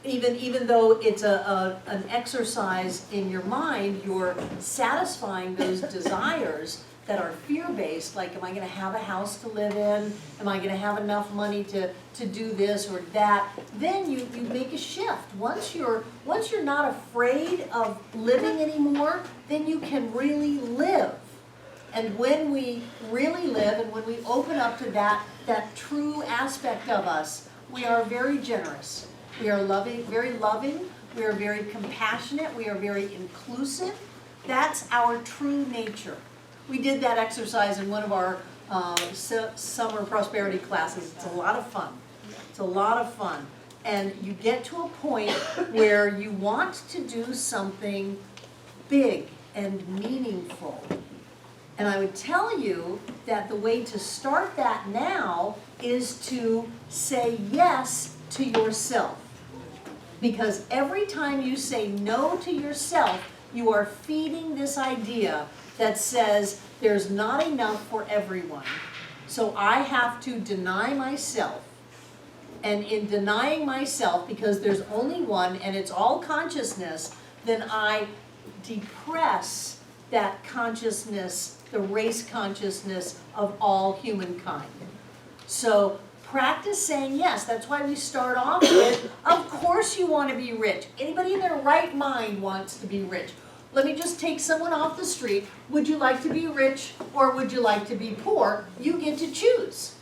Speaker 1: even though it's an exercise in your mind, you're satisfying those desires that are fear-based, like, am I going to have a house to live in? Am I going to have enough money to do this or that? Then you make a shift. Once you're not afraid of living anymore, then you can really live. And when we really live and when we open up to that true aspect of us, we are very generous. We are very loving. We are very compassionate. We are very inclusive. That's our true nature. We did that exercise in one of our summer prosperity classes. It's a lot of fun. It's a lot of fun. And you get to a point where you want to do something big and meaningful. And I would tell you that the way to start that now is to say yes to yourself. Because every time you say no to yourself, you are feeding this idea that says there's not enough for everyone. So I have to deny myself. And in denying myself, because there's only one and it's all consciousness, then I depress that consciousness, the race consciousness of all humankind. So practice saying yes. That's why we start off with, of course you want to be rich. Anybody in their right mind wants to be rich. Let me just take someone off the street. Would you like to be rich or would you like to be poor? You get to choose.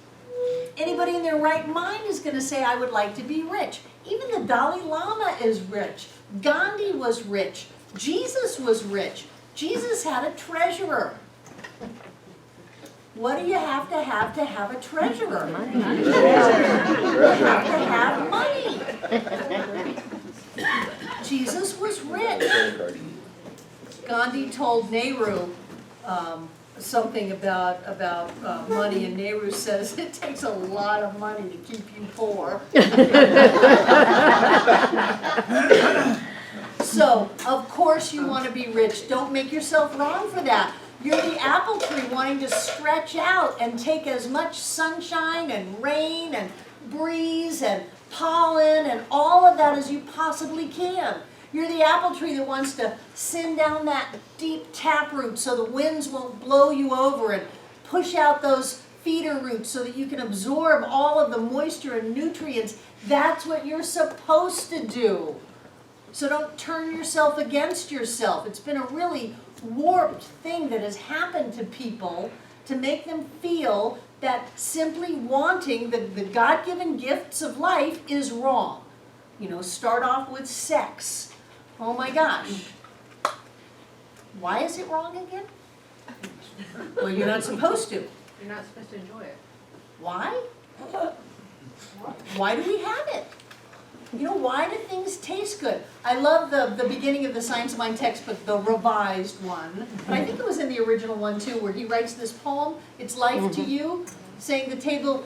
Speaker 1: Anybody in their right mind is going to say, I would like to be rich. Even the Dalai Lama is rich. Gandhi was rich. Jesus was rich. Jesus had a treasurer. What do you have to have a treasurer? You have to have money. Jesus was rich. Gandhi told Nehru something about money, and Nehru says it takes a lot of money to keep you poor. So, of course you want to be rich. Don't make yourself wrong for that. You're the apple tree wanting to stretch out and take as much sunshine and rain and breeze and pollen and all of that as you possibly can. You're the apple tree that wants to send down that deep taproot so the winds won't blow you over, and push out those feeder roots so that you can absorb all of the moisture and nutrients. That's what you're supposed to do. So don't turn yourself against yourself. It's been a really warped thing that has happened to people to make them feel that simply wanting the God-given gifts of life is wrong. You know, start off with sex. Oh my gosh. Why is it wrong again? Well, you're not supposed to.
Speaker 9: You're not supposed to enjoy it.
Speaker 1: Why? Why do we have it? You know, why do things taste good? I love the beginning of the Science of Mind textbook, the revised one. But I think it was in the original one too, where he writes this poem, It's Life to You, saying the table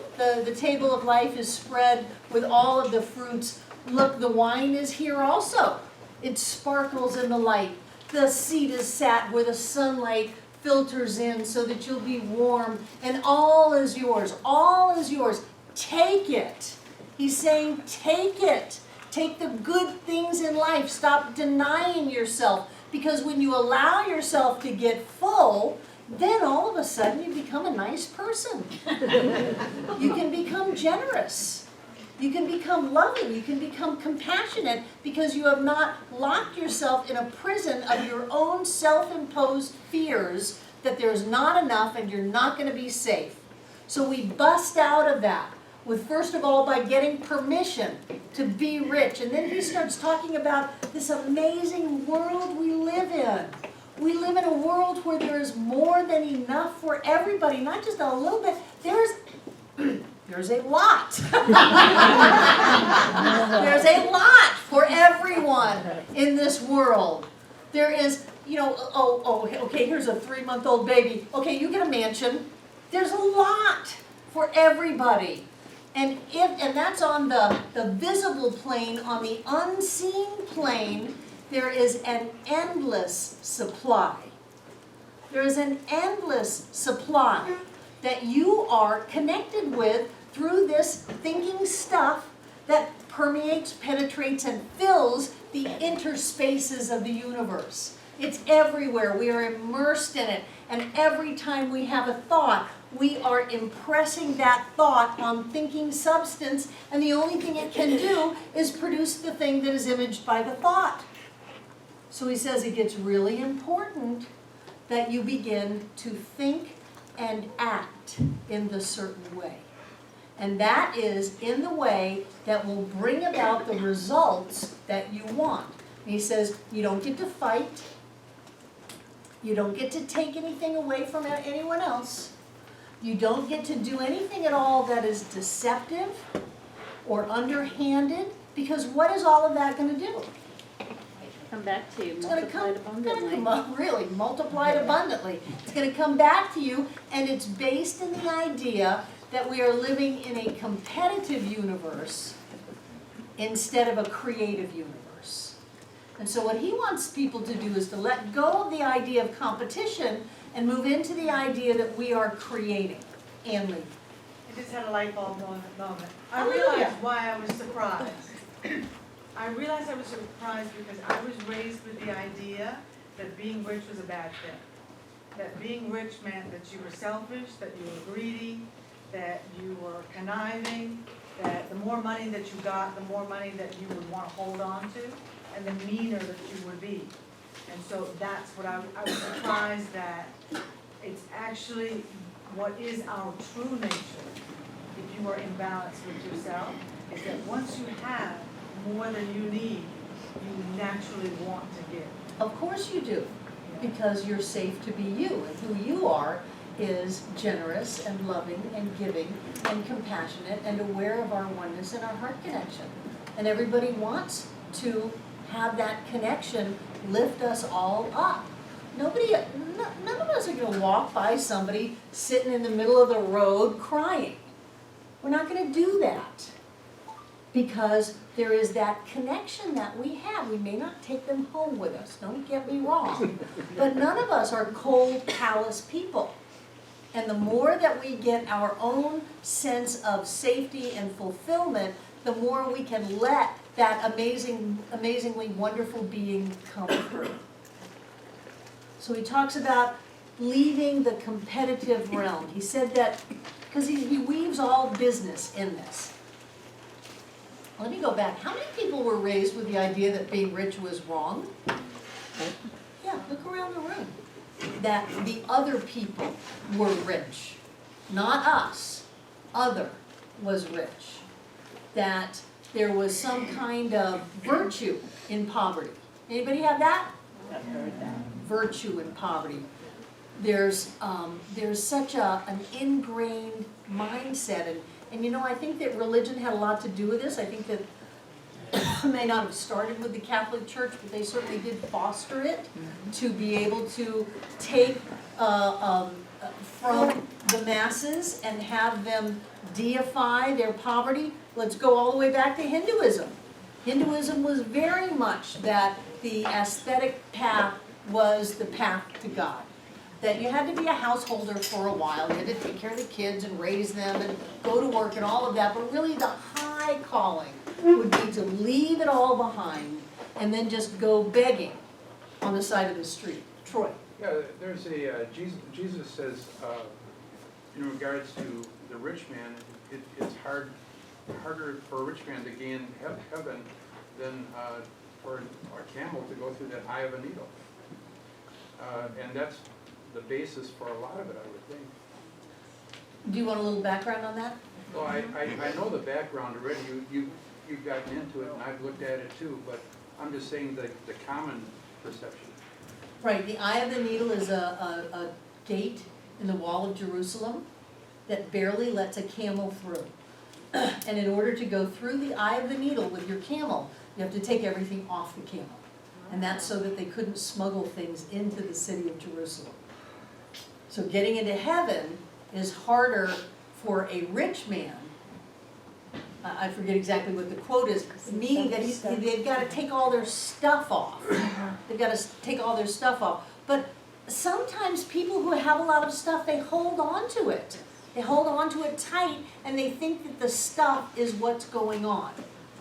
Speaker 1: of life is spread with all of the fruits. Look, the wine is here also. It sparkles in the light. The seat is sat where the sunlight filters in so that you'll be warm. And all is yours. All is yours. Take it. He's saying, take it. Take the good things in life. Stop denying yourself. Because when you allow yourself to get full, then all of a sudden you become a nice person. You can become generous. You can become loving. You can become compassionate because you have not locked yourself in a prison of your own self-imposed fears that there's not enough and you're not going to be safe. So we bust out of that with, first of all, by getting permission to be rich. And then he starts talking about this amazing world we live in. We live in a world where there is more than enough for everybody, not just a little bit. There's a lot. There's a lot for everyone in this world. There is, you know, okay, here's a 3-month-old baby. Okay, you get a mansion. There's a lot for everybody. And that's on the visible plane. On the unseen plane, there is an endless supply. There is an endless supply that you are connected with through this thinking stuff that permeates, penetrates, and fills the interspaces of the universe. It's everywhere. We are immersed in it. And every time we have a thought, we are impressing that thought on thinking substance, and the only thing it can do is produce the thing that is imaged by the thought. So he says it gets really important that you begin to think and act in the certain way. And that is in the way that will bring about the results that you want. And he says you don't get to fight. You don't get to take anything away from anyone else. You don't get to do anything at all that is deceptive or underhanded, because what is all of that going to do?
Speaker 6: Come back to you,
Speaker 1: It's going to
Speaker 6: multiplied abundantly.
Speaker 1: really multiplied abundantly. It's going to come back to you, and it's based in the idea that we are living in a competitive universe instead of a creative universe. And so what he wants people to do is to let go of the idea of competition and move into the idea that we are creating. Ann Lee.
Speaker 4: I just had a light bulb moment. I
Speaker 1: Hallelujah.
Speaker 4: realized why I was surprised. I realized I was surprised because I was raised with the idea that being rich was a bad thing. That being rich meant that you were selfish, that you were greedy, that you were conniving, that the more money that you got, the more money that you would want to hold on to, and the meaner that you would be. And so that's what I was surprised that it's actually what is our true nature. If you you are in balance with yourself is that once you have more than you need, you naturally want to give.
Speaker 1: Of course you do, because you're safe to be you, and who you are is generous and loving and giving and compassionate and aware of our oneness and our heart connection. And everybody wants to have that connection lift us all up. None of us are going to walk by somebody sitting in the middle of the road crying. We're not going to do that, because there is that connection that we have. We may not take them home with us, don't get me wrong, but none of us are cold, callous people. And the more that we get our own sense of safety and fulfillment, the more we can let that amazingly wonderful being come through. So he talks about leaving the competitive realm. He said that, because he weaves all business in this. Let me go back. How many people were raised with the idea that being rich was wrong? Yeah, look around the room. That the other people were rich. Not us. Other was rich. That there was some kind of virtue in poverty. Anybody have that?
Speaker 3: I've heard that.
Speaker 1: Virtue in poverty. There's such an ingrained mindset, and you know, I think that religion had a lot to do with this. I think that it may not have started with the Catholic Church, but they certainly did foster it to be able to take from the masses and have them deify their poverty. Let's go all the way back to Hinduism. Hinduism was very much that the aesthetic path was the path to God. That you had to be a householder for a while, you had to take care of the kids and raise them and go to work and all of that, but really the high calling would be to leave it all behind and then just go begging on the side of the street. Troy.
Speaker 10: Yeah, there's a, Jesus says, in regards to the rich man, it's harder for a rich man to gain heaven than for a camel to go through that eye of a needle. And that's the basis for a lot of it, I would think.
Speaker 1: Do you want a little background on that?
Speaker 10: Well, I know the background already. You've gotten into it, and I've looked at it too, but I'm just saying the common perception.
Speaker 1: Right, the eye of the needle is a gate in the wall of Jerusalem that barely lets a camel through. And in order to go through the eye of the needle with your camel, you have to take everything off the camel. And that's so that they couldn't smuggle things into the city of Jerusalem. So getting into heaven is harder for a rich man. I forget exactly what the quote is, meaning that they've got to take all their stuff off. They've got to take all their stuff off. But sometimes people who have a lot of stuff, they hold on to it. They hold on to it tight, and they think that the stuff is what's going on.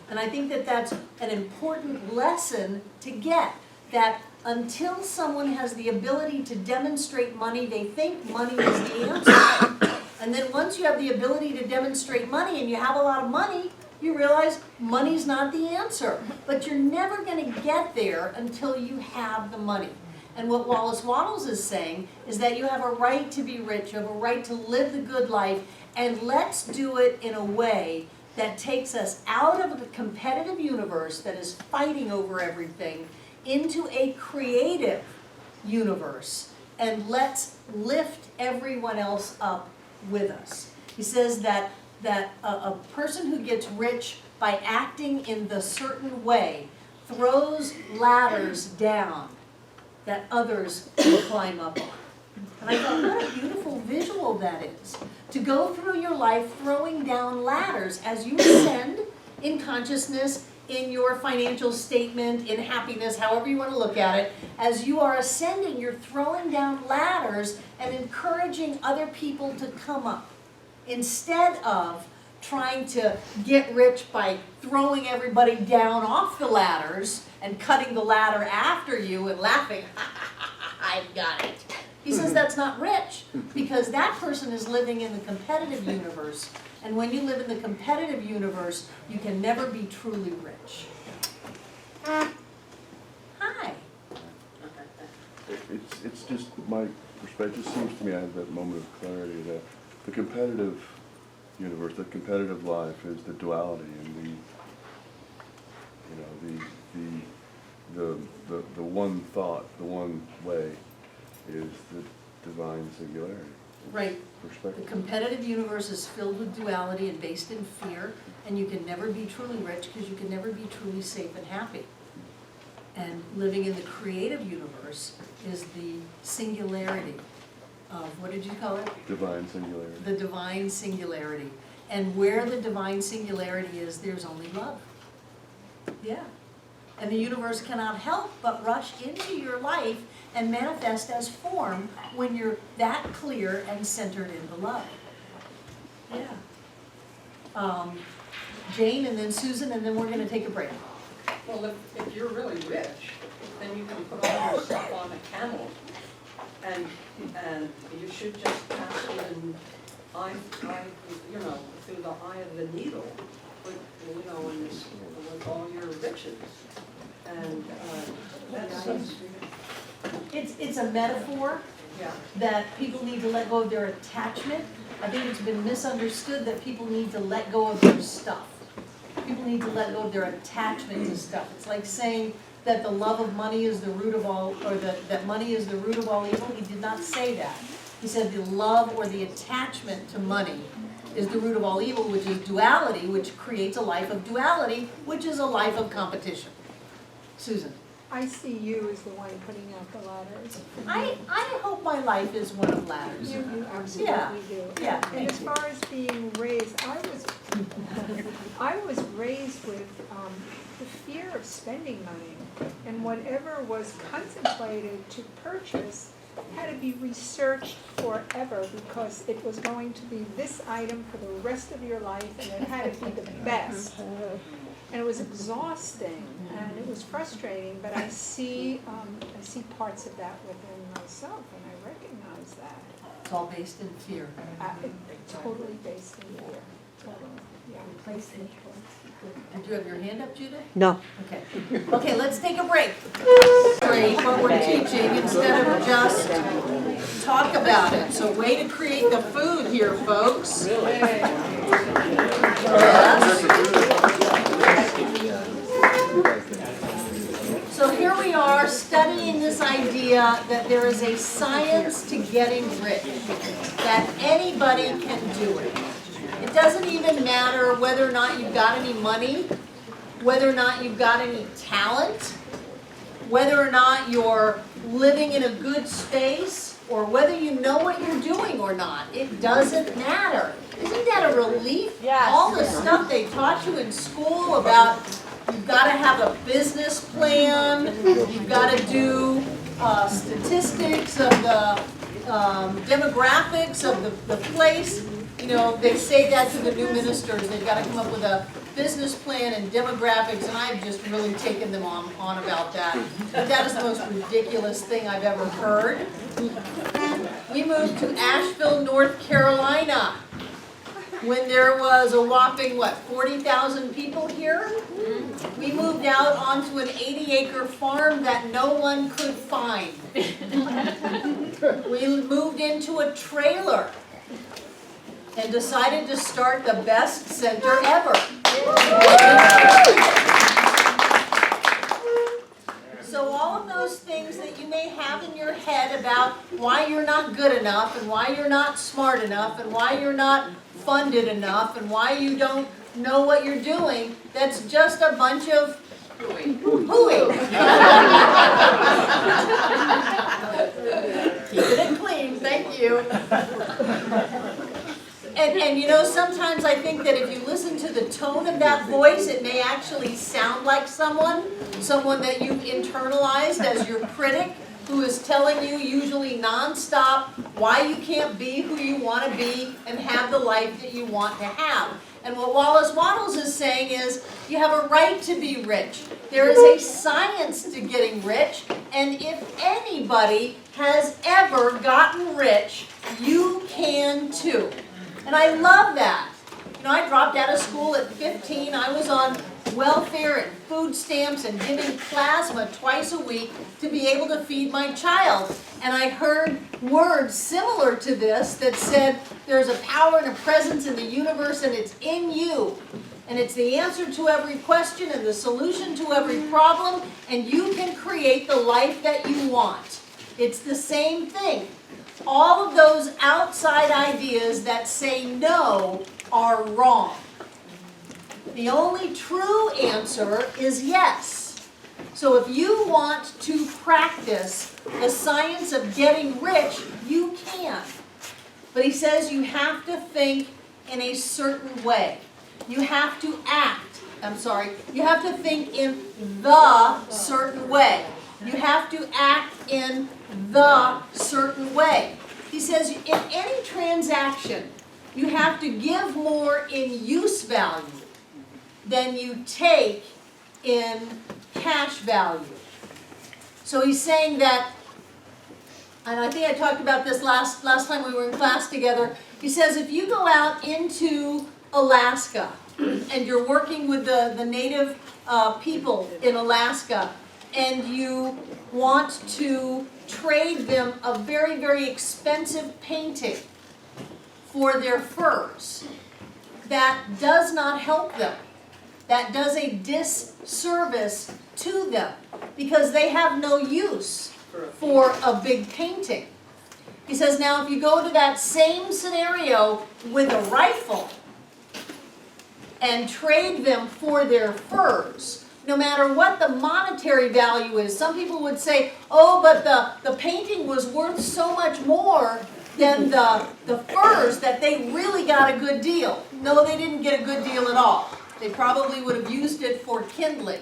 Speaker 1: And I think that that's an important lesson to get, that until someone has the ability to demonstrate money, they think money is the answer. And then once you have the ability to demonstrate money and you have a lot of money, you realize money's not the answer. But you're never going to get there until you have the money. And what Wallace Wattles is saying is that you have a right to be rich, you have a right to live the good life, and let's do it in a way that takes us out of the competitive universe that is fighting over everything into a creative universe, and let's lift everyone else up with us. He says that a person who gets rich by acting in the certain way throws ladders down that others will climb up on. And I thought, what a beautiful visual that is. To go through your life throwing down ladders as you ascend in consciousness, in your financial statement, in happiness, however you want to look at it. As you are ascending, you're throwing down ladders and encouraging other people to come up, instead of trying to get rich by throwing everybody down off the ladders and cutting the ladder after you and laughing, I've got it. He says that's not rich, because that person is living in the competitive universe. And when you live in the competitive universe, you can never be truly rich. Hi.
Speaker 7: It's just my perspective. It seems to me I have that moment of clarity that the competitive universe, the competitive life is the duality, and the one thought, the one way is the divine singularity.
Speaker 1: Right. The
Speaker 7: Perspective.
Speaker 1: competitive universe is filled with duality and based in fear, and you can never be truly rich because you can never be truly safe and happy. And living in the creative universe is the singularity of, what did you call it?
Speaker 7: Divine singularity.
Speaker 1: The divine singularity. And where the divine singularity is, there's only love. Yeah. And the universe cannot help but rush into your life and manifest as form when you're that clear and centered in the love. Yeah. Jane and then Susan, and then we're going to take a break.
Speaker 2: Well, if you're really rich, then you can put all your stuff on a camel, and you should just pass it in through the eye of the needle, with all your riches, and that's
Speaker 1: It's a metaphor
Speaker 2: yeah.
Speaker 1: that people need to let go of their attachment. I think it's been misunderstood that people need to let go of their stuff. People need to let go of their attachment to stuff. It's like saying that the love of money is the root of all, or that money is the root of all evil. He did not say that. He said the love or the attachment to money is the root of all evil, which is duality, which creates a life of duality, which is a life of competition. Susan.
Speaker 11: I see you as the one putting out the ladders.
Speaker 1: I hope my life is one of ladders.
Speaker 11: You absolutely do.
Speaker 1: Yeah,
Speaker 11: And
Speaker 1: thank
Speaker 11: as
Speaker 1: you.
Speaker 11: far as being raised, I was raised with the fear of spending money, and whatever was contemplated to purchase had to be researched forever because it was going to be this item for the rest of your life, and it had to be the best. And it was exhausting, and it was frustrating, but I see parts of that within myself, and I recognize that.
Speaker 1: It's all based in fear.
Speaker 11: Totally based in fear. Totally, yeah.
Speaker 1: Did you have your hand up, Judith?
Speaker 9: No.
Speaker 1: Okay. Okay, let's take a break. Great, what we're teaching instead of just talk about it. So way to create the food here, folks. So here we are studying this idea that there is a science to getting rich, that anybody can do it. It doesn't even matter whether or not you've got any money, whether or not you've got any talent, whether or not you're living in a good space, or whether you know what you're doing or not. It doesn't matter. Isn't that a relief?
Speaker 5: Yes.
Speaker 1: All the stuff they taught you in school about you've got to have a business plan, you've got to do statistics of the demographics of the place. You know, they say that to the new ministers. They've got to come up with a business plan and demographics, and I've just really taken them on about that. But that is the most ridiculous thing I've ever heard. We moved to Asheville, North Carolina, when there was a whopping, 40,000 people here? We moved out onto an 80-acre farm that no one could find. We moved into a trailer and decided to start the best center ever. So all of those things that you may have in your head about why you're not good enough and why you're not smart enough and why you're not funded enough and why you don't know what you're doing, that's just a bunch of hooey. Keep it clean, thank you. And you know, sometimes I think that if you listen to the tone of that voice, it may actually sound like someone that you've internalized as your critic, who is telling you usually nonstop why you can't be who you want to be and have the life that you want to have. And what Wallace is saying is, you have a right to be rich. There is a science to getting rich, and if anybody has ever gotten rich, you can too. And I love that. You know, I dropped out of school at 15. I was on welfare and food stamps and giving plasma twice a week to be able to feed my child. And I heard words similar to this that said there's a power and a presence in the universe and it's in you. And it's the answer to every question and the solution to every problem, and you can create the life that you want. It's the same thing. All of those outside ideas that say no are wrong. The only true answer is yes. So if you want to practice the science of getting rich, you can. But he says you have to think in a certain way. You have to you have to think in the certain way. You have to act in the certain way. He says in any transaction, you have to give more in use value than you take in cash value. So he's saying that, and I think I talked about this last time we were in class together. He says if you go out into Alaska and you're working with the native people in Alaska and you want to trade them a very, very expensive painting for their furs, that does not help them. That does a disservice to them because they have no use for a big painting. He says now if you go to that same scenario with a rifle and trade them for their furs, no matter what the monetary value is. Some people would say, oh, but the painting was worth so much more than the furs that they really got a good deal. No, they didn't get a good deal at all. They probably would have used it for kindling.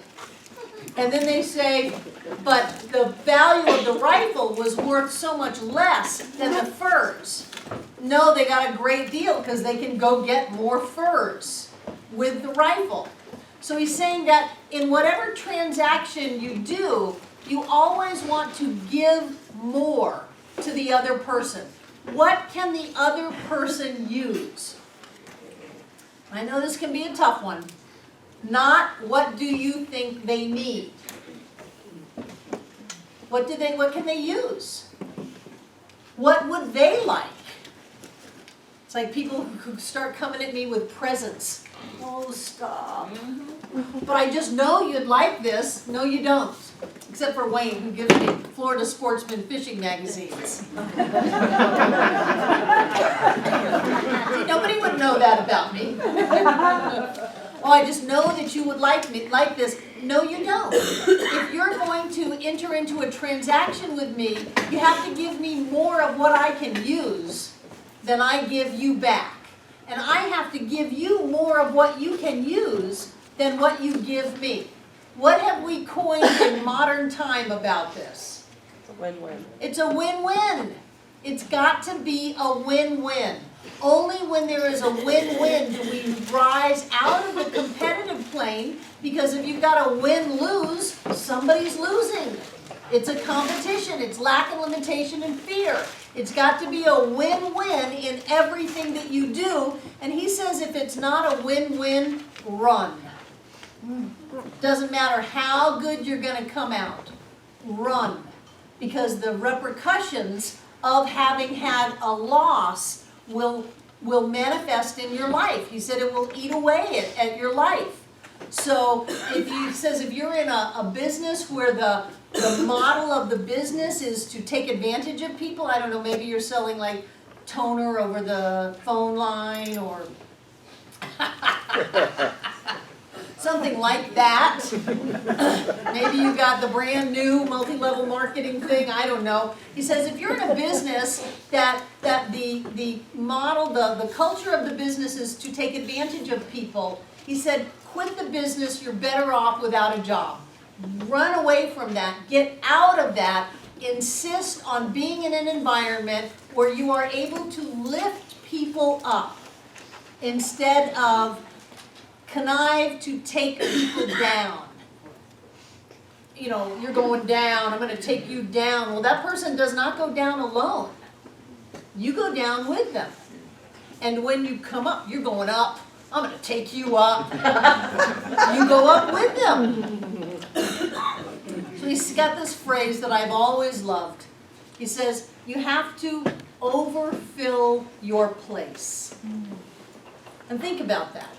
Speaker 1: And then they say, but the value of the rifle was worth so much less than the furs. No, they got a great deal because they can go get more furs with the rifle. So he's saying that in whatever transaction you do, you always want to give more to the other person. What can the other person use? I know this can be a tough one. Not what do you think they need? What can they use? What would they like? It's like people who start coming at me with presents. Oh, stop. But I just know you'd like this. No, you don't. Except for Wayne, who gives me Florida Sportsman fishing magazines. See, nobody would know that about me. Oh, I just know that you would like this. No, you don't. If you're going to enter into a transaction with me, you have to give me more of what I can use than I give you back. And I have to give you more of what you can use than what you give me. What have we coined in modern time about this?
Speaker 9: It's a win-win.
Speaker 1: It's a win-win. It's got to be a win-win. Only when there is a win-win do we rise out of the competitive plane, because if you've got a win-lose, somebody's losing. It's a competition. It's lack of limitation and fear. It's got to be a win-win in everything that you do. And he says if it's not a win-win, run. Doesn't matter how good you're going to come out. Run. Because the repercussions of having had a loss will manifest in your life. He said it will eat away at your life. So if you're in a business where the model of the business is to take advantage of people, I don't know, maybe you're selling like toner over the phone line or something like that. Maybe you got the brand new multi-level marketing thing, I don't know. He says if you're in a business that the model, the culture of the business is to take advantage of people, he said quit the business, you're better off without a job. Run away from that, get out of that, insist on being in an environment where you are able to lift people up instead of connive to take people down. You know, you're going down, I'm going to take you down. Well, that person does not go down alone. You go down with them. And when you come up, you're going up I'm gonna take you up. You go up with them. So he's got this phrase that I've always loved. He says, you have to overfill your place. And think about that.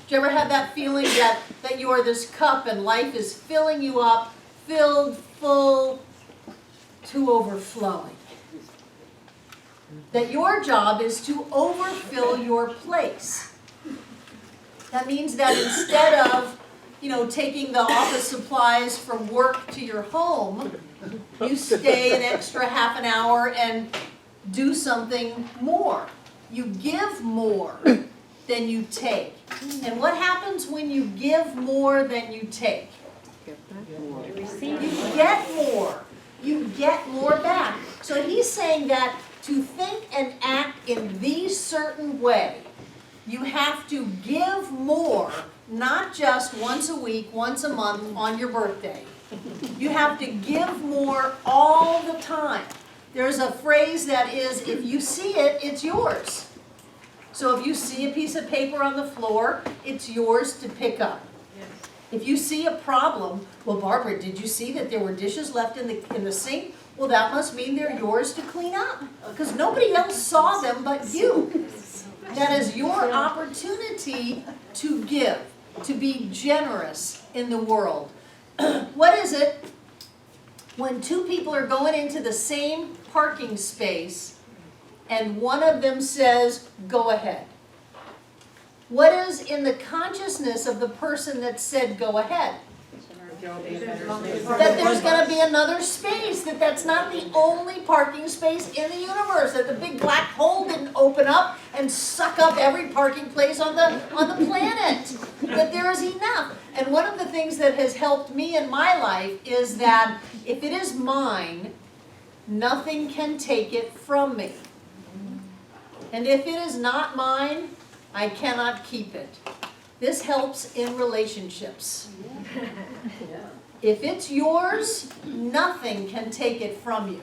Speaker 1: Do you ever have that feeling that you are this cup and life is filling you up, filled, full, to overflowing? That your job is to overfill your place. That means that instead of, taking the office supplies from work to your home, you stay an extra half an hour and do something more. You give more than you take. And what happens when you give more than you take? You get more. You get more back. So he's saying that to think and act in the certain way, you have to give more, not just once a week, once a month, on your birthday. You have to give more all the time. There's a phrase that is, if you see it, it's yours. So if you see a piece of paper on the floor, it's yours to pick up. If you see a problem, well, Barbara, did you see that there were dishes left in the sink? Well, that must mean they're yours to clean up, because nobody else saw them but you. That is your opportunity to give, to be generous in the world. What is it when two people are going into the same parking space and one of them says, go ahead? What is in the consciousness of the person that said, go ahead? That there's going to be another space, that's not the only parking space in the universe, that the big black hole didn't open up and suck up every parking place on the planet, that there is enough. And one of the things that has helped me in my life is that if it is mine, nothing can take it from me. And if it is not mine, I cannot keep it. This helps in relationships. If it's yours, nothing can take it from you.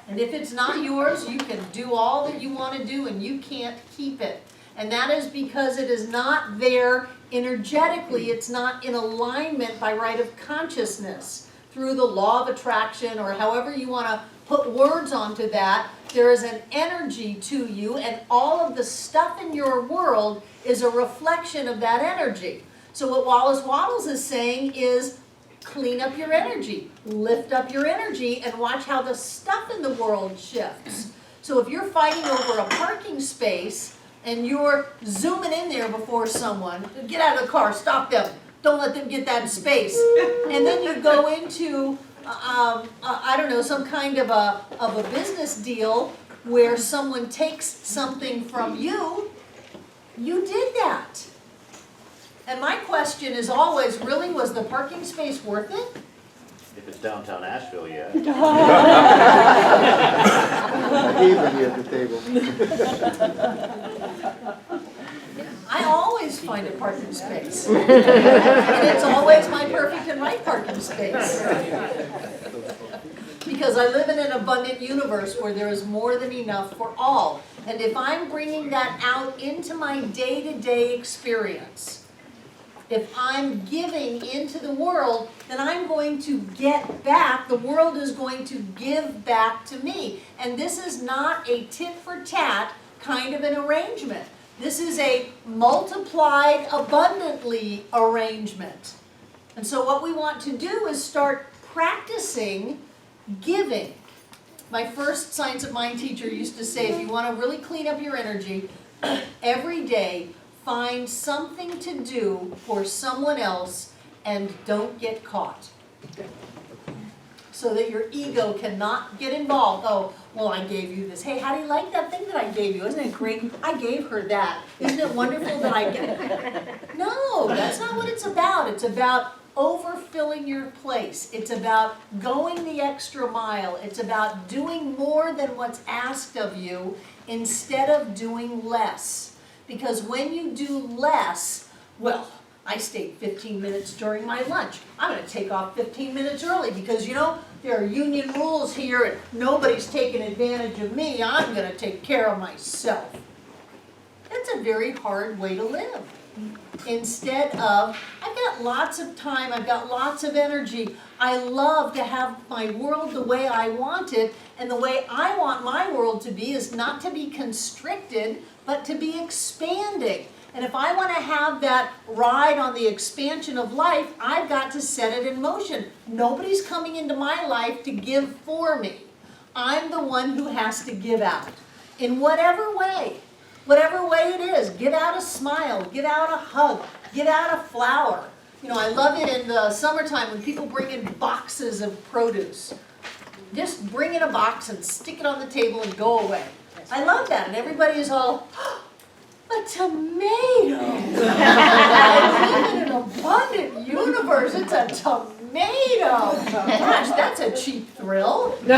Speaker 1: And if it's not yours, you can do all that you want to do and you can't keep it. And that is because it is not there energetically, it's not in alignment by right of consciousness. Through the law of attraction, or however you want to put words onto that, there is an energy to you, and all of the stuff in your world is a reflection of that energy. So what Wallace is saying is, clean up your energy, lift up your energy, and watch how the stuff in the world shifts. So if you're fighting over a parking space, and you're zooming in there before someone, get out of the car, stop them, don't let them get that space. And then you go into, I don't know, some kind of a business deal where someone takes something from you, you did that. And my question is always, really, was the parking space worth it?
Speaker 3: If it's downtown Asheville, yeah.
Speaker 12: I gave it here at the table.
Speaker 1: I always find a parking space. And it's always my perfect and right parking space. Because I live in an abundant universe where there is more than enough for all. And if I'm bringing that out into my day-to-day experience, if I'm giving into the world, then I'm going to get back. The world is going to give back to me. And this is not a tit-for-tat kind of an arrangement. This is a multiplied abundantly arrangement. And so what we want to do is start practicing giving. My first Science of Mind teacher used to say, if you want to really clean up your energy, every day find something to do for someone else and don't get caught. So that your ego cannot get involved. Oh, well, I gave you this. Hey, how do you like that thing that I gave you? Isn't it great? I gave her that. Isn't it wonderful that I get it? No, that's not what it's about. It's about overfilling your place. It's about going the extra mile. It's about doing more than what's asked of you instead of doing less. Because when you do less, well, I stayed 15 minutes during my lunch. I'm going to take off 15 minutes early because, you know, there are union rules here and nobody's taking advantage of me. I'm going to take care of myself. It's a very hard way to live. Instead of, I've got lots of time, I've got lots of energy, I love to have my world the way I want it, and the way I want my world to be is not to be constricted, but to be expanding. And if I want to have that ride on the expansion of life, I've got to set it in motion. Nobody's coming into my life to give for me. I'm the one who has to give out. In whatever way it is, give out a smile, give out a hug, give out a flower. You know, I love it in the summertime when people bring in boxes of produce. Just bring in a box and stick it on the table and go away. I love that, and everybody is all, a tomato. I live in an abundant universe. It's a tomato. Gosh, that's a cheap thrill. It's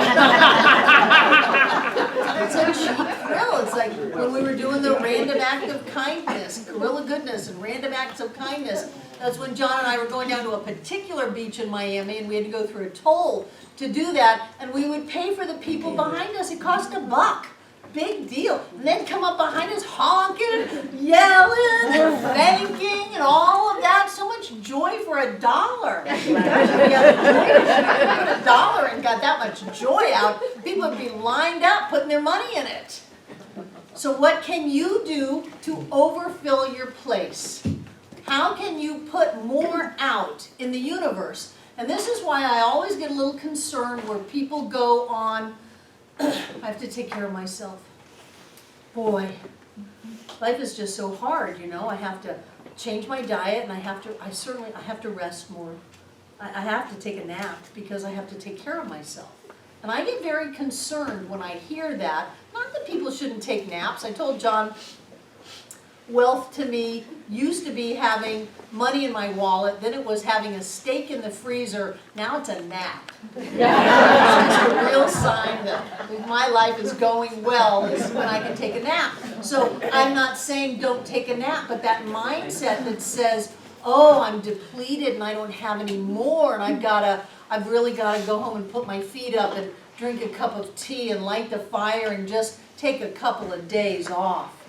Speaker 1: a cheap thrill. It's like when we were doing the random act of kindness, gorilla goodness and random acts of kindness. That's when John and I were going down to a particular beach in Miami, and we had to go through a toll to do that, and we would pay for the people behind us. It cost $1. Big deal. And then come up behind us honking, yelling, and thanking, and all of that. So much joy for $1. If you had $1 and got that much joy out, people would be lined up putting their money in it. So what can you do to overfill your place? How can you put more out in the universe? And this is why I always get a little concerned where people go on, I have to take care of myself. Boy, life is just so hard, you know. I have to change my diet, and I have to rest more. I have to take a nap because I have to take care of myself. And I get very concerned when I hear that. Not that people shouldn't take naps. I told John, wealth to me used to be having money in my wallet, then it was having a steak in the freezer, now it's a nap. It's a real sign that my life is going well is when I can take a nap. So I'm not saying don't take a nap, but that mindset that says, oh, I'm depleted and I don't have any more, and I've really got to go home and put my feet up and drink a cup of tea and light the fire and just take a couple of days off.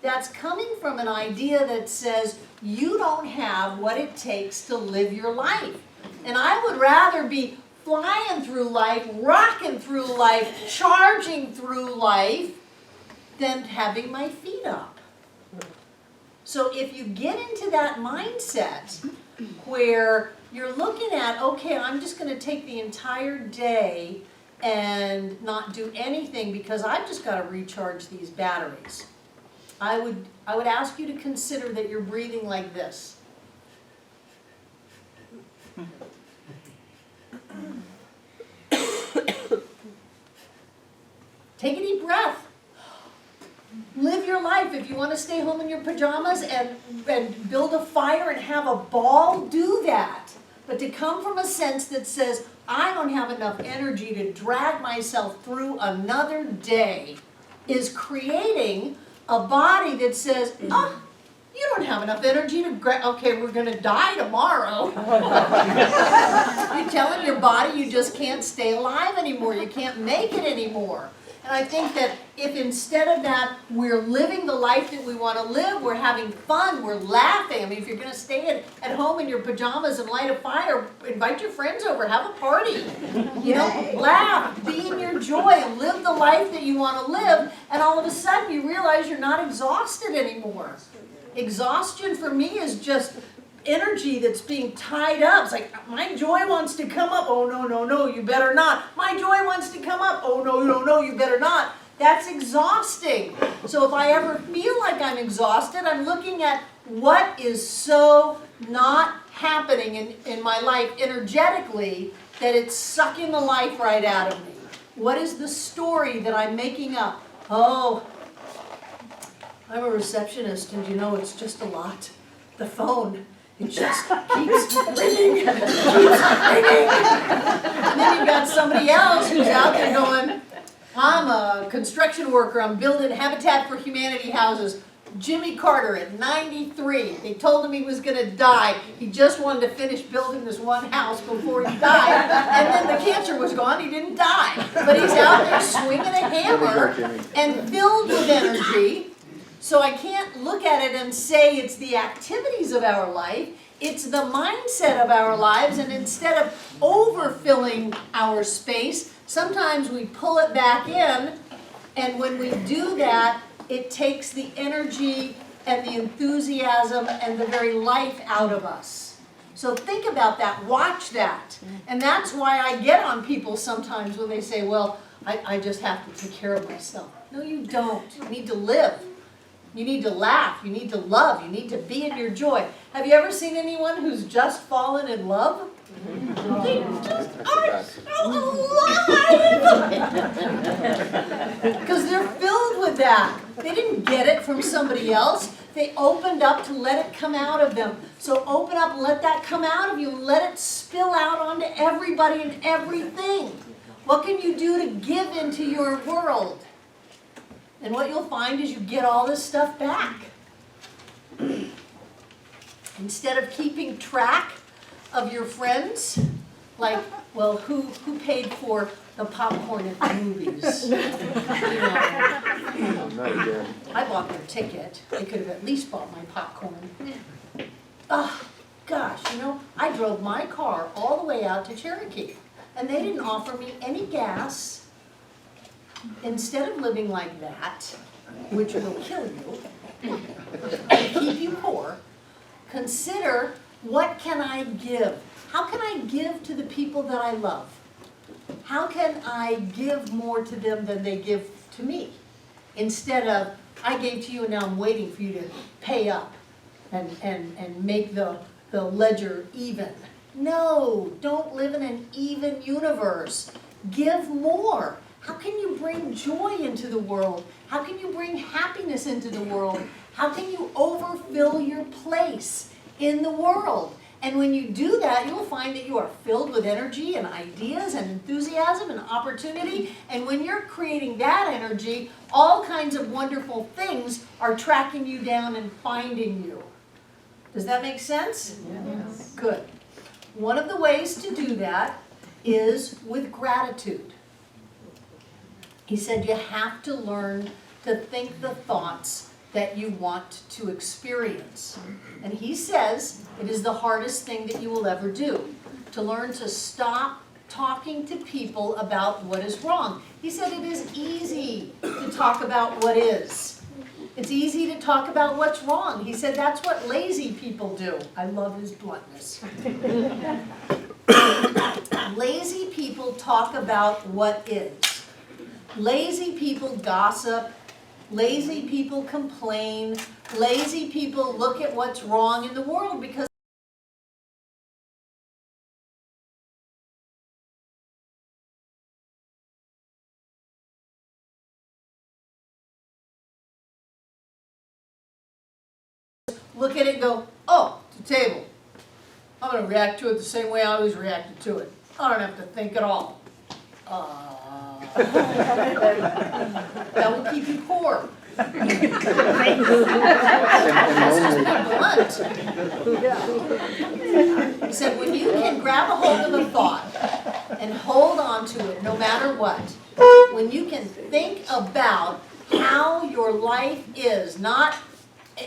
Speaker 1: That's coming from an idea that says you don't have what it takes to live your life. And I would rather be flying through life, rocking through life, charging through life, than having my feet up. So if you get into that mindset where you're looking at, okay, I'm just going to take the entire day and not do anything because I've just got to recharge these batteries. I would ask you to consider that you're breathing like this. Take a deep breath. Live your life. If you want to stay home in your pajamas and build a fire and have a ball, do that. But to come from a sense that says, I don't have enough energy to drag myself through another day, is creating a body that says, oh, you don't have enough energy to, okay, we're going to die tomorrow. You're telling your body you just can't stay alive anymore. You can't make it anymore. And I think that if instead of that, we're living the life that we want to live, we're having fun, we're laughing. I mean, if you're going to stay at home in your pajamas and light a fire, invite your friends over, have a party. You know, laugh, be in your joy, live the life that you want to live, and all of a sudden you realize you're not exhausted anymore. Exhaustion for me is just energy that's being tied up. It's like, my joy wants to come up. Oh, no, you better not. My joy wants to come up. Oh, no, you better not. That's exhausting. So if I ever feel like I'm exhausted, I'm looking at what is so not happening in my life energetically that it's sucking the life right out of me. What is the story that I'm making up? Oh, I'm a receptionist, and you know it's just a lot. The phone. It just keeps ringing, and then you've got somebody else who's out there going, I'm a construction worker, I'm building Habitat for Humanity houses. Jimmy Carter at 93, they told him he was going to die. He just wanted to finish building this one house before he died, and then the cancer was gone, he didn't die. But he's out there swinging a hammer and filled with energy. So I can't look at it and say it's the activities of our life, it's the mindset of our lives, and instead of overfilling our space, sometimes we pull it back in, and when we do that, it takes the energy and the enthusiasm and the very life out of us. So think about that, watch that. And that's why I get on people sometimes when they say, well, I just have to take care of myself. No, you don't. You need to live. You need to laugh. You need to love. You need to be in your joy. Have you ever seen anyone who's just fallen in love? They just are so alive! Because they're filled with that. They didn't get it from somebody else. They opened up to let it come out of them. So open up and let that come out of you. Let it spill out onto everybody and everything. What can you do to give into your world? And what you'll find is you get all this stuff back. Instead of keeping track of your friends, like, well, who paid for the popcorn at the movies? You know,
Speaker 12: Not again.
Speaker 1: I bought their ticket. They could have at least bought my popcorn. Oh, gosh, you know, I drove my car all the way out to Cherokee, and they didn't offer me any gas. Instead of living like that, which will kill you and keep you poor, consider, what can I give? How can I give to the people that I love? How can I give more to them than they give to me? Instead of, I gave to you and now I'm waiting for you to pay up and make the ledger even. No, don't live in an even universe. Give more. How can you bring joy into the world? How can you bring happiness into the world? How can you overfill your place in the world? And when you do that, you'll find that you are filled with energy and ideas and enthusiasm and opportunity. And when you're creating that energy, all kinds of wonderful things are tracking you down and finding you. Does that make sense?
Speaker 4: Yes.
Speaker 1: Good. One of the ways to do that is with gratitude. He said you have to learn to think the thoughts that you want to experience. And he says it is the hardest thing that you will ever do, to learn to stop talking to people about what is wrong. He said it is easy to talk about what is. It's easy to talk about what's wrong. He said that's what lazy people do. I love his bluntness. Lazy people talk about what is. Lazy people gossip, lazy people complain, lazy people look at what's wrong in the world because look at it and go, oh, it's a table. I'm going to react to it the same way I always reacted to it. I don't have to think at all. That will keep you poor. That's just being blunt. He said when you can grab a hold of a thought and hold on to it no matter what, when you can think about how your life is, not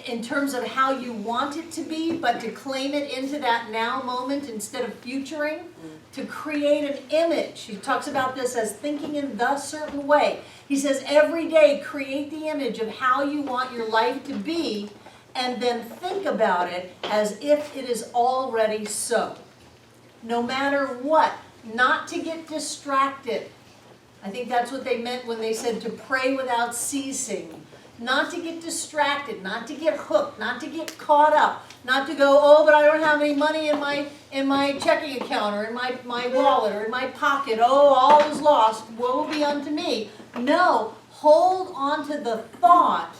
Speaker 1: in terms of how you want it to be, but to claim it into that now moment instead of futuring, to create an image. He talks about this as thinking in the certain way. He says every day create the image of how you want your life to be and then think about it as if it is already so. No matter what, not to get distracted. I think that's what they meant when they said to pray without ceasing. Not to get distracted, not to get hooked, not to get caught up, not to go, oh, but I don't have any money in my checking account or in my wallet or in my pocket. Oh, all is lost. Woe be unto me. No, hold on to the thought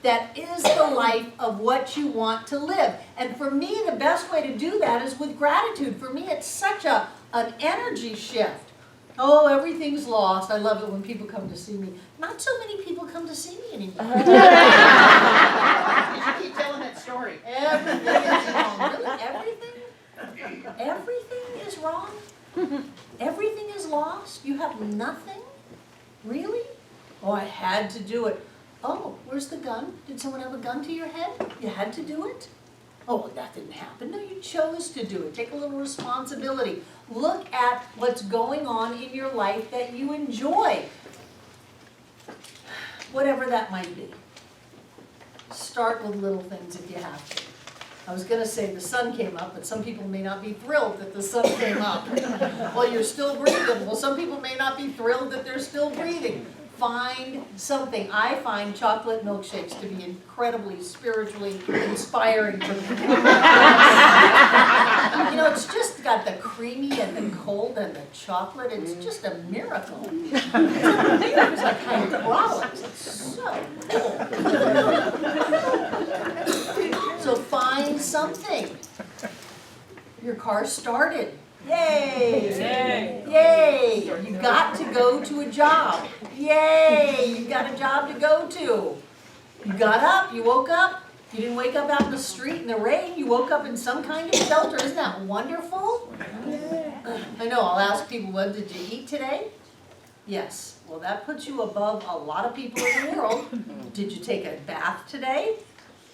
Speaker 1: that is the life of what you want to live. And for me, the best way to do that is with gratitude. For me, it's such an energy shift. Oh, everything's lost. I love it when people come to see me. Not so many people come to see me anymore.
Speaker 3: You keep telling that story.
Speaker 1: Everything is wrong. Really? Everything? Everything is wrong? Everything is lost? You have nothing? Really? Oh, I had to do it. Oh, where's the gun? Did someone have a gun to your head? You had to do it? Oh, well, that didn't happen. No, you chose to do it. Take a little responsibility. Look at what's going on in your life that you enjoy. Whatever that might be. Start with little things if you have to. I was going to say the sun came up, but some people may not be thrilled that the sun came up. Well, you're still breathing. Well, some people may not be thrilled that they're still breathing. Find something. I find chocolate milkshakes to be incredibly spiritually inspiring for me. You know, it's just got the creamy and the cold and the chocolate. It's just a miracle. It's like hydraulics. It's so cool. So find something. Your car started. Yay!
Speaker 4: Yay!
Speaker 1: Yay! You got to go to a job. Yay! You got a job to go to. You got up, you woke up. You didn't wake up out in the street in the rain. You woke up in some kind of shelter. Isn't that wonderful? I know, I'll ask people, what did you eat today? Yes. Well, that puts you above a lot of people in the world. Did you take a bath today?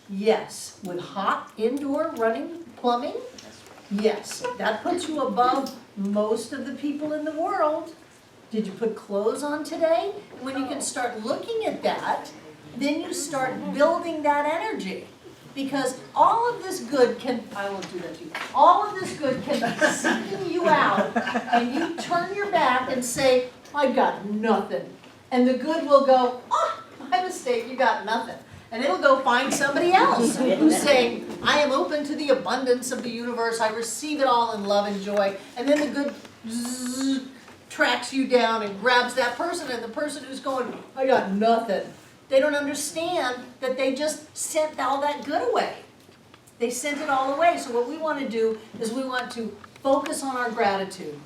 Speaker 1: Yes. With hot indoor running plumbing? Yes, that puts you above most of the people in the world. Did you put clothes on today? When you can start looking at that, then you start building that energy. Because all of this good can, I won't do that to you, all of this good can be seeking you out, and you turn your back and say, I got nothing. And the good will go, oh, my mistake, you got nothing. And it'll go find somebody else who's saying, I am open to the abundance of the universe. I receive it all in love and joy. And then the good zzz, tracks you down and grabs that person. And the person who's going, I got nothing. They don't understand that they just sent all that good away. They sent it all away. So what we want to do is we want to focus on our gratitude.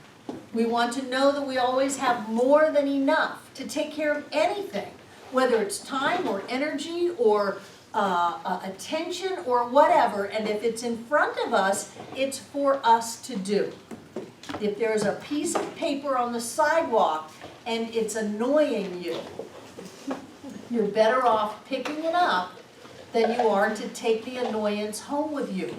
Speaker 1: We want to know that we always have more than enough to take care of anything. Whether it's time or energy or attention or whatever, and if it's in front of us, it's for us to do. If there's a piece of paper on the sidewalk and it's annoying you, you're better off picking it up than you are to take the annoyance home with you.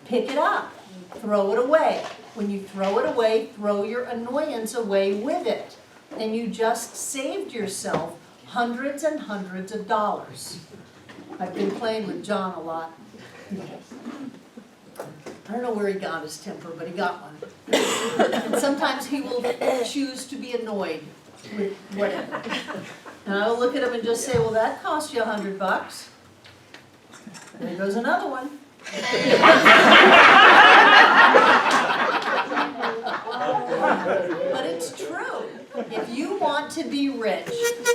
Speaker 1: Pick it up, throw it away. When you throw it away, throw your annoyance away with it. And you just saved yourself hundreds and hundreds of dollars. I've been playing with John a lot. I don't know where he got his temper, but he got one. And sometimes he will choose to be annoyed with whatever. And I'll look at him and just say, well, that cost you $100. And there goes another one. But it's true. If you want to be rich,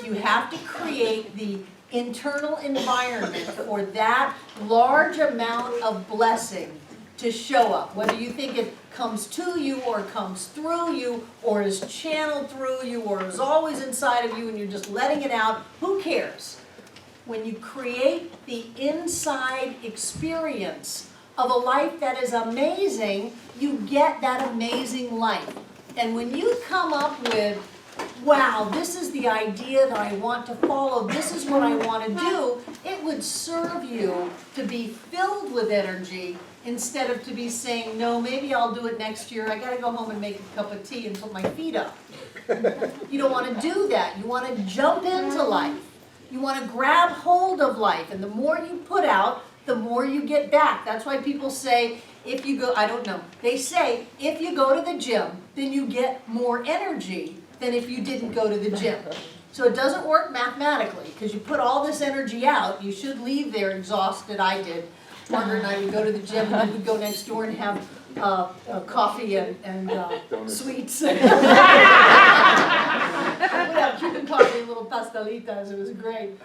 Speaker 1: you have to create the internal environment for that large amount of blessing to show up. Whether you think it comes to you or comes through you or is channeled through you or is always inside of you and you're just letting it out, who cares? When you create the inside experience of a life that is amazing, you get that amazing life. And when you come up with, wow, this is the idea that I want to follow, this is what I want to do, it would serve you to be filled with energy instead of to be saying, no, maybe I'll do it next year, I gotta go home and make a cup of tea and put my feet up. You don't want to do that. You want to jump into life. You want to grab hold of life, and the more you put out, the more you get back. That's why people say, if you go, I don't know, they say, if you go to the gym, then you get more energy than if you didn't go to the gym. So it doesn't work mathematically, because you put all this energy out, you should leave there exhausted. I did. Margaret and I would go to the gym, and then we'd go next door and have coffee and sweets. We'd have Cuban coffee and little pastelitas. It was great.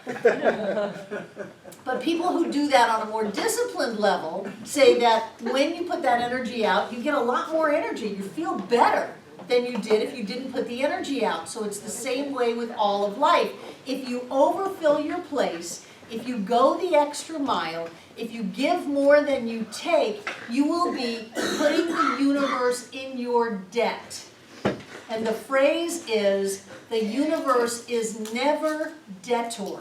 Speaker 1: But people who do that on a more disciplined level say that when you put that energy out, you get a lot more energy. You feel better than you did if you didn't put the energy out. So it's the same way with all of life. If you overfill your place, if you go the extra mile, if you give more than you take, you will be putting the universe in your debt. And the phrase is, the universe is never debtor.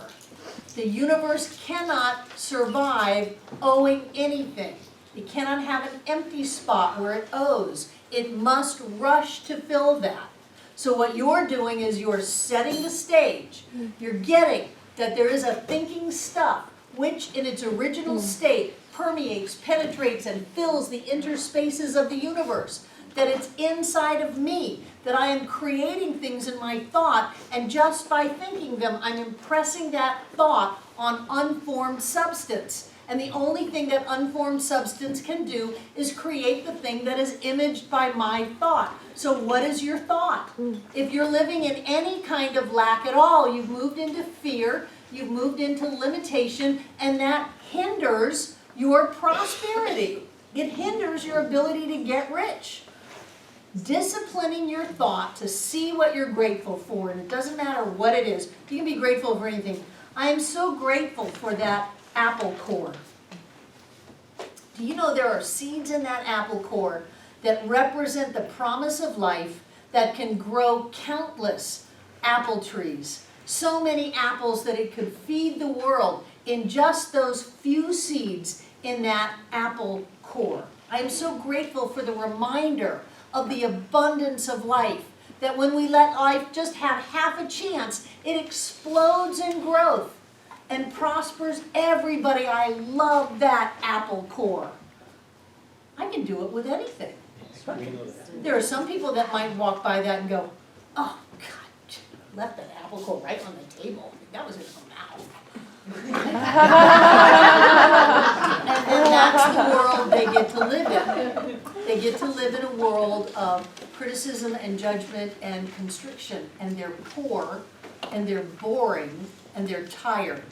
Speaker 1: The universe cannot survive owing anything. It cannot have an empty spot where it owes. It must rush to fill that. So what you're doing is you're setting the stage. You're getting that there is a thinking stuff which in its original state permeates, penetrates, and fills the interspaces of the universe. That it's inside of me, that I am creating things in my thought, and just by thinking them, I'm impressing that thought on unformed substance. And the only thing that unformed substance can do is create the thing that is imaged by my thought. So what is your thought? If you're living in any kind of lack at all, you've moved into fear, you've moved into limitation, and that hinders your prosperity. It hinders your ability to get rich. Disciplining your thought to see what you're grateful for, and it doesn't matter what it is. You can be grateful for anything. I am so grateful for that apple core. Do you know there are seeds in that apple core that represent the promise of life that can grow countless apple trees? So many apples that it could feed the world in just those few seeds in that apple core. I am so grateful for the reminder of the abundance of life, that when we let life just have half a chance, it explodes in growth and prospers everybody. I love that apple core. I can do it with anything. There are some people that might walk by that and go, oh God, left that apple core right on the table. That was in my mouth. And then that's the world they get to live in. They get to live in a world of criticism and judgment and constriction, and they're poor, and they're boring, and they're tired.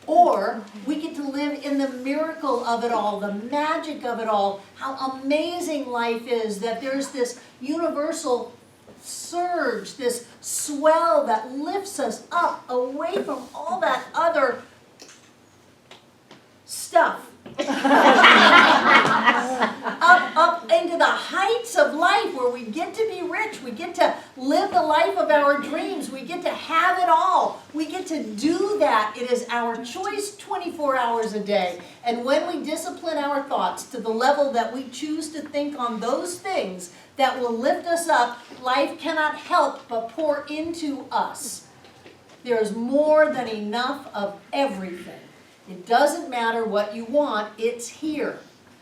Speaker 1: Or we get to live in the miracle of it all, the magic of it all, how amazing life is, that there's this universal surge, this swell that lifts us up away from all that other stuff. Up into the heights of life where we get to be rich, we get to live the life of our dreams, we get to have it all, we get to do that. It is our choice 24 hours a day. And when we discipline our thoughts to the level that we choose to think on those things that will lift us up, life cannot help but pour into us. There is more than enough of everything. It doesn't matter what you want, it's here.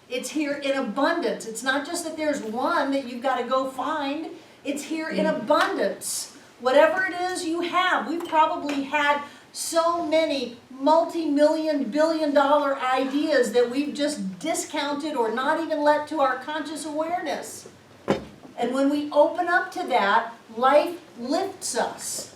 Speaker 1: It's here in abundance. It's not just that there's one that you've got to go find. It's here in abundance. Whatever it is you have, we've probably had so many multi-million, billion-dollar ideas that we've just discounted or not even let to our conscious awareness. And when we open up to that, life lifts us.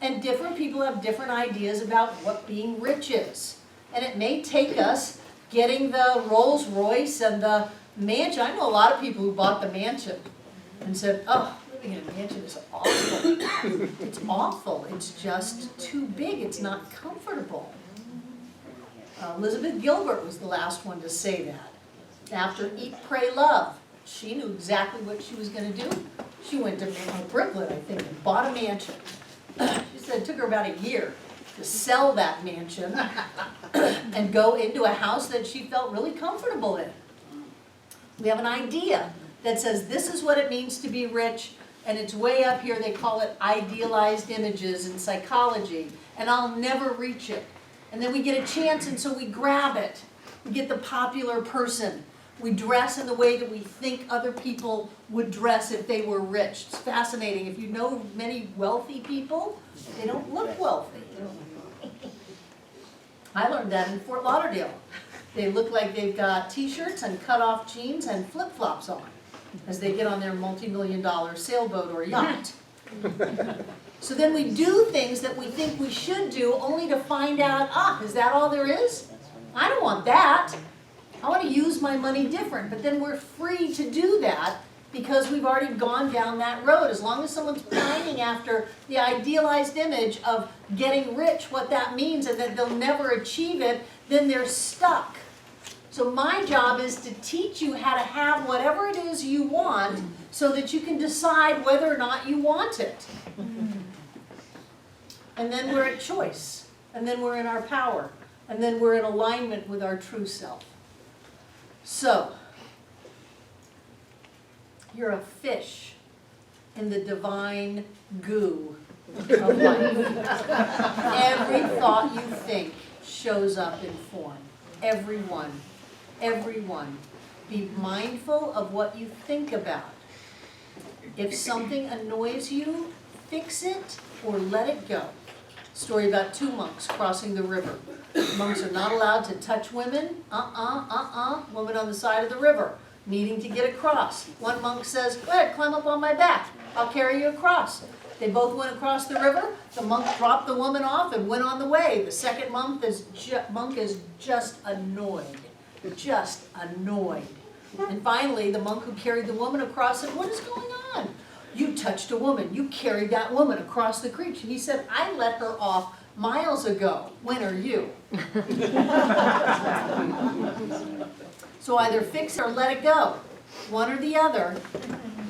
Speaker 1: And different people have different ideas about what being rich is. And it may take us getting the Rolls Royce and the mansion. I know a lot of people who bought the mansion and said, oh, living in a mansion is awful. It's awful. It's just too big. It's not comfortable. Elizabeth Gilbert was the last one to say that. After Eat, Pray, Love, she knew exactly what she was going to do. She went to Brooklyn, I think, and bought a mansion. She said it took her about a year to sell that mansion and go into a house that she felt really comfortable in. We have an idea that says this is what it means to be rich, and it's way up here. They call it idealized images in psychology, and I'll never reach it. And then we get a chance, and so we grab it. We get the popular person. We dress in the way that we think other people would dress if they were rich. It's fascinating. If you know many wealthy people, they don't look wealthy. I learned that in Fort Lauderdale. They look like they've got t-shirts and cut-off jeans and flip-flops on as they get on their multi-million-dollar sailboat or yacht. So then we do things that we think we should do only to find out, is that all there is? I don't want that. I want to use my money different. But then we're free to do that because we've already gone down that road. As long as someone's pining after the idealized image of getting rich, what that means, and that they'll never achieve it, then they're stuck. So my job is to teach you how to have whatever it is you want so that you can decide whether or not you want it. And then we're at choice. and then we're in our power, and then we're in alignment with our true self. So, you're a fish in the divine goo of life. Every thought you think shows up in form. Everyone. Everyone. Be mindful of what you think about. If something annoys you, fix it or let it go. Story about two monks crossing the river. Monks are not allowed to touch women. Woman on the side of the river, needing to get across. One monk says, go ahead, climb up on my back. I'll carry you across. They both went across the river. The monk dropped the woman off and went on the way. The second monk is just annoyed. Just annoyed. And finally, the monk who carried the woman across said, what is going on? You touched a woman. You carried that woman across the creek. He said, I let her off miles ago. When are you? So either fix it or let it go. One or the other.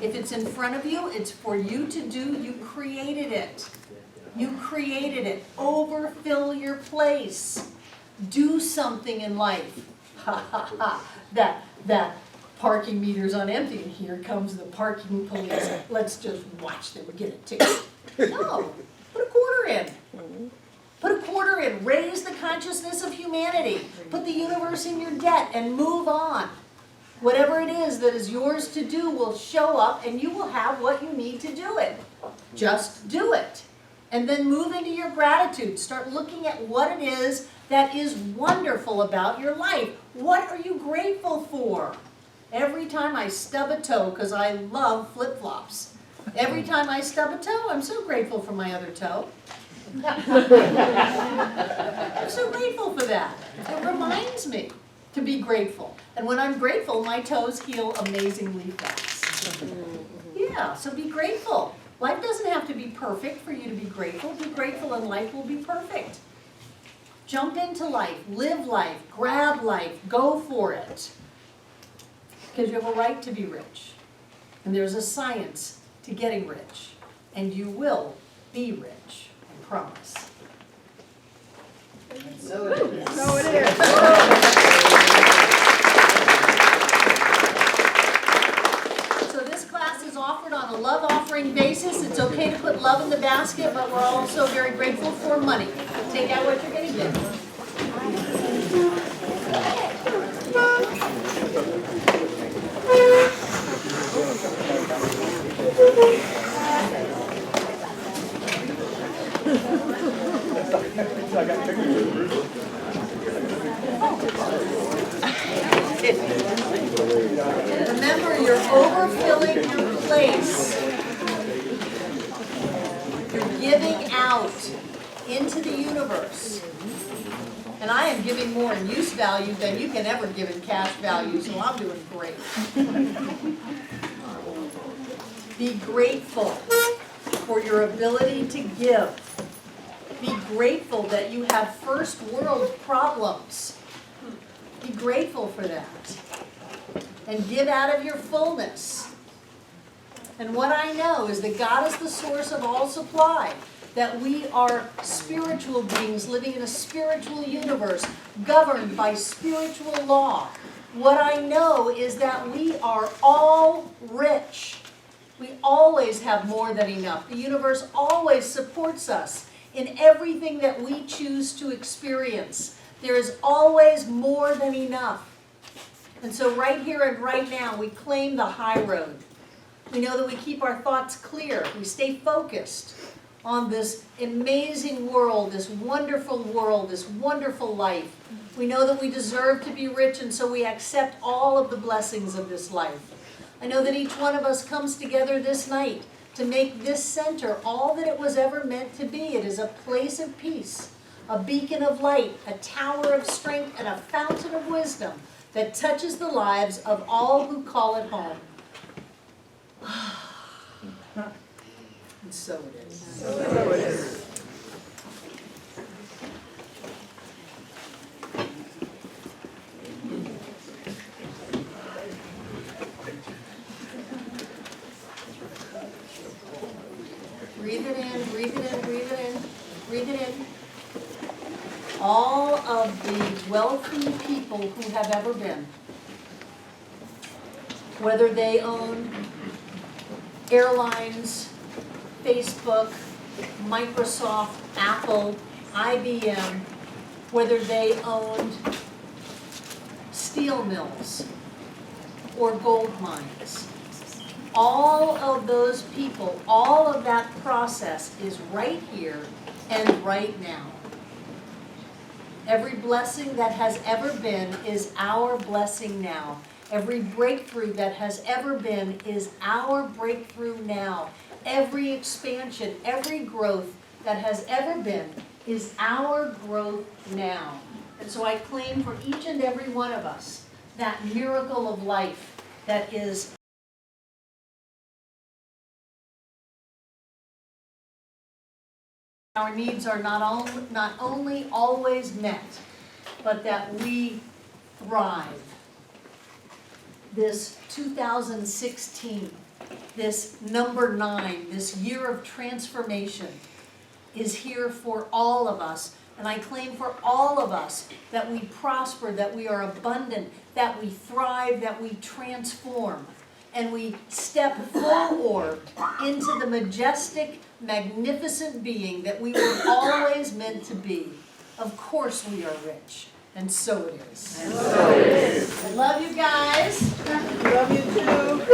Speaker 1: If it's in front of you, it's for you to do. You created it. You created it. Overfill your place. Do something in life. Ha ha ha. That parking meter's on empty, and here comes the parking police. Let's just watch them get a ticket. No. Put a quarter in. Put a quarter in. Raise the consciousness of humanity. Put the universe in your debt and move on. Whatever it is that is yours to do will show up, and you will have what you need to do it. Just do it. And then move into your gratitude. Start looking at what it is that is wonderful about your life. What are you grateful for? Every time I stub a toe, because I love flip-flops. Every time I stub a toe, I'm so grateful for my other toe. I'm so grateful for that. It reminds me to be grateful. And when I'm grateful, my toes heal amazingly fast. Yeah, so be grateful. Life doesn't have to be perfect for you to be grateful. Be grateful and life will be perfect. Jump into life, live life, grab life, go for it. Because you have a right to be rich. And there's a science to getting rich. And you will be rich, I promise.
Speaker 11: So it is.
Speaker 1: So this class is offered on a love offering basis. It's okay to put love in the basket, but we're also very grateful for money. Take out what you're going to give. Remember, you're overfilling your place. You're giving out into the universe. And I am giving more in use value than you can ever give in cash value, so I'm doing great. Be grateful for your ability to give. Be grateful that you have first world problems. Be grateful for that. And give out of your fullness. And what I know is that God is the source of all supply. That we are spiritual beings living in a spiritual universe governed by spiritual law. What I know is that we are all rich. We always have more than enough. The universe always supports us in everything that we choose to experience. There is always more than enough. And so right here and right now, we claim the high road. We know that we keep our thoughts clear. We stay focused on this amazing world, this wonderful life. We know that we deserve to be rich, and so we accept all of the blessings of this life. I know that each one of us comes together this night to make this center all that it was ever meant to be. It is a place of peace, a beacon of light, a tower of strength, and a fountain of wisdom that touches the lives of all who call it home. And so it is.
Speaker 11: So it is.
Speaker 1: Breathe it in, breathe it in, breathe it in, breathe it in. all of the wealthy people who have ever been, whether they own airlines, Facebook, Microsoft, Apple, IBM, whether they owned steel mills or gold mines. All of those people, all of that process is right here and right now. Every blessing that has ever been is our blessing now. Every breakthrough that has ever been is our breakthrough now. Every expansion, every growth that has ever been is our growth now. And so I claim for each and every one of us that miracle of life that is our needs are not only always met, but that we thrive. This 2016, this number 9, this year of transformation is here for all of us. And I claim for all of us that we prosper, that we are abundant, that we thrive, that we transform. And we step forward into the majestic, magnificent being that we were always meant to be. Of course we are rich, and so it is.
Speaker 4: And so it is.
Speaker 1: I love you guys.
Speaker 4: Love you too.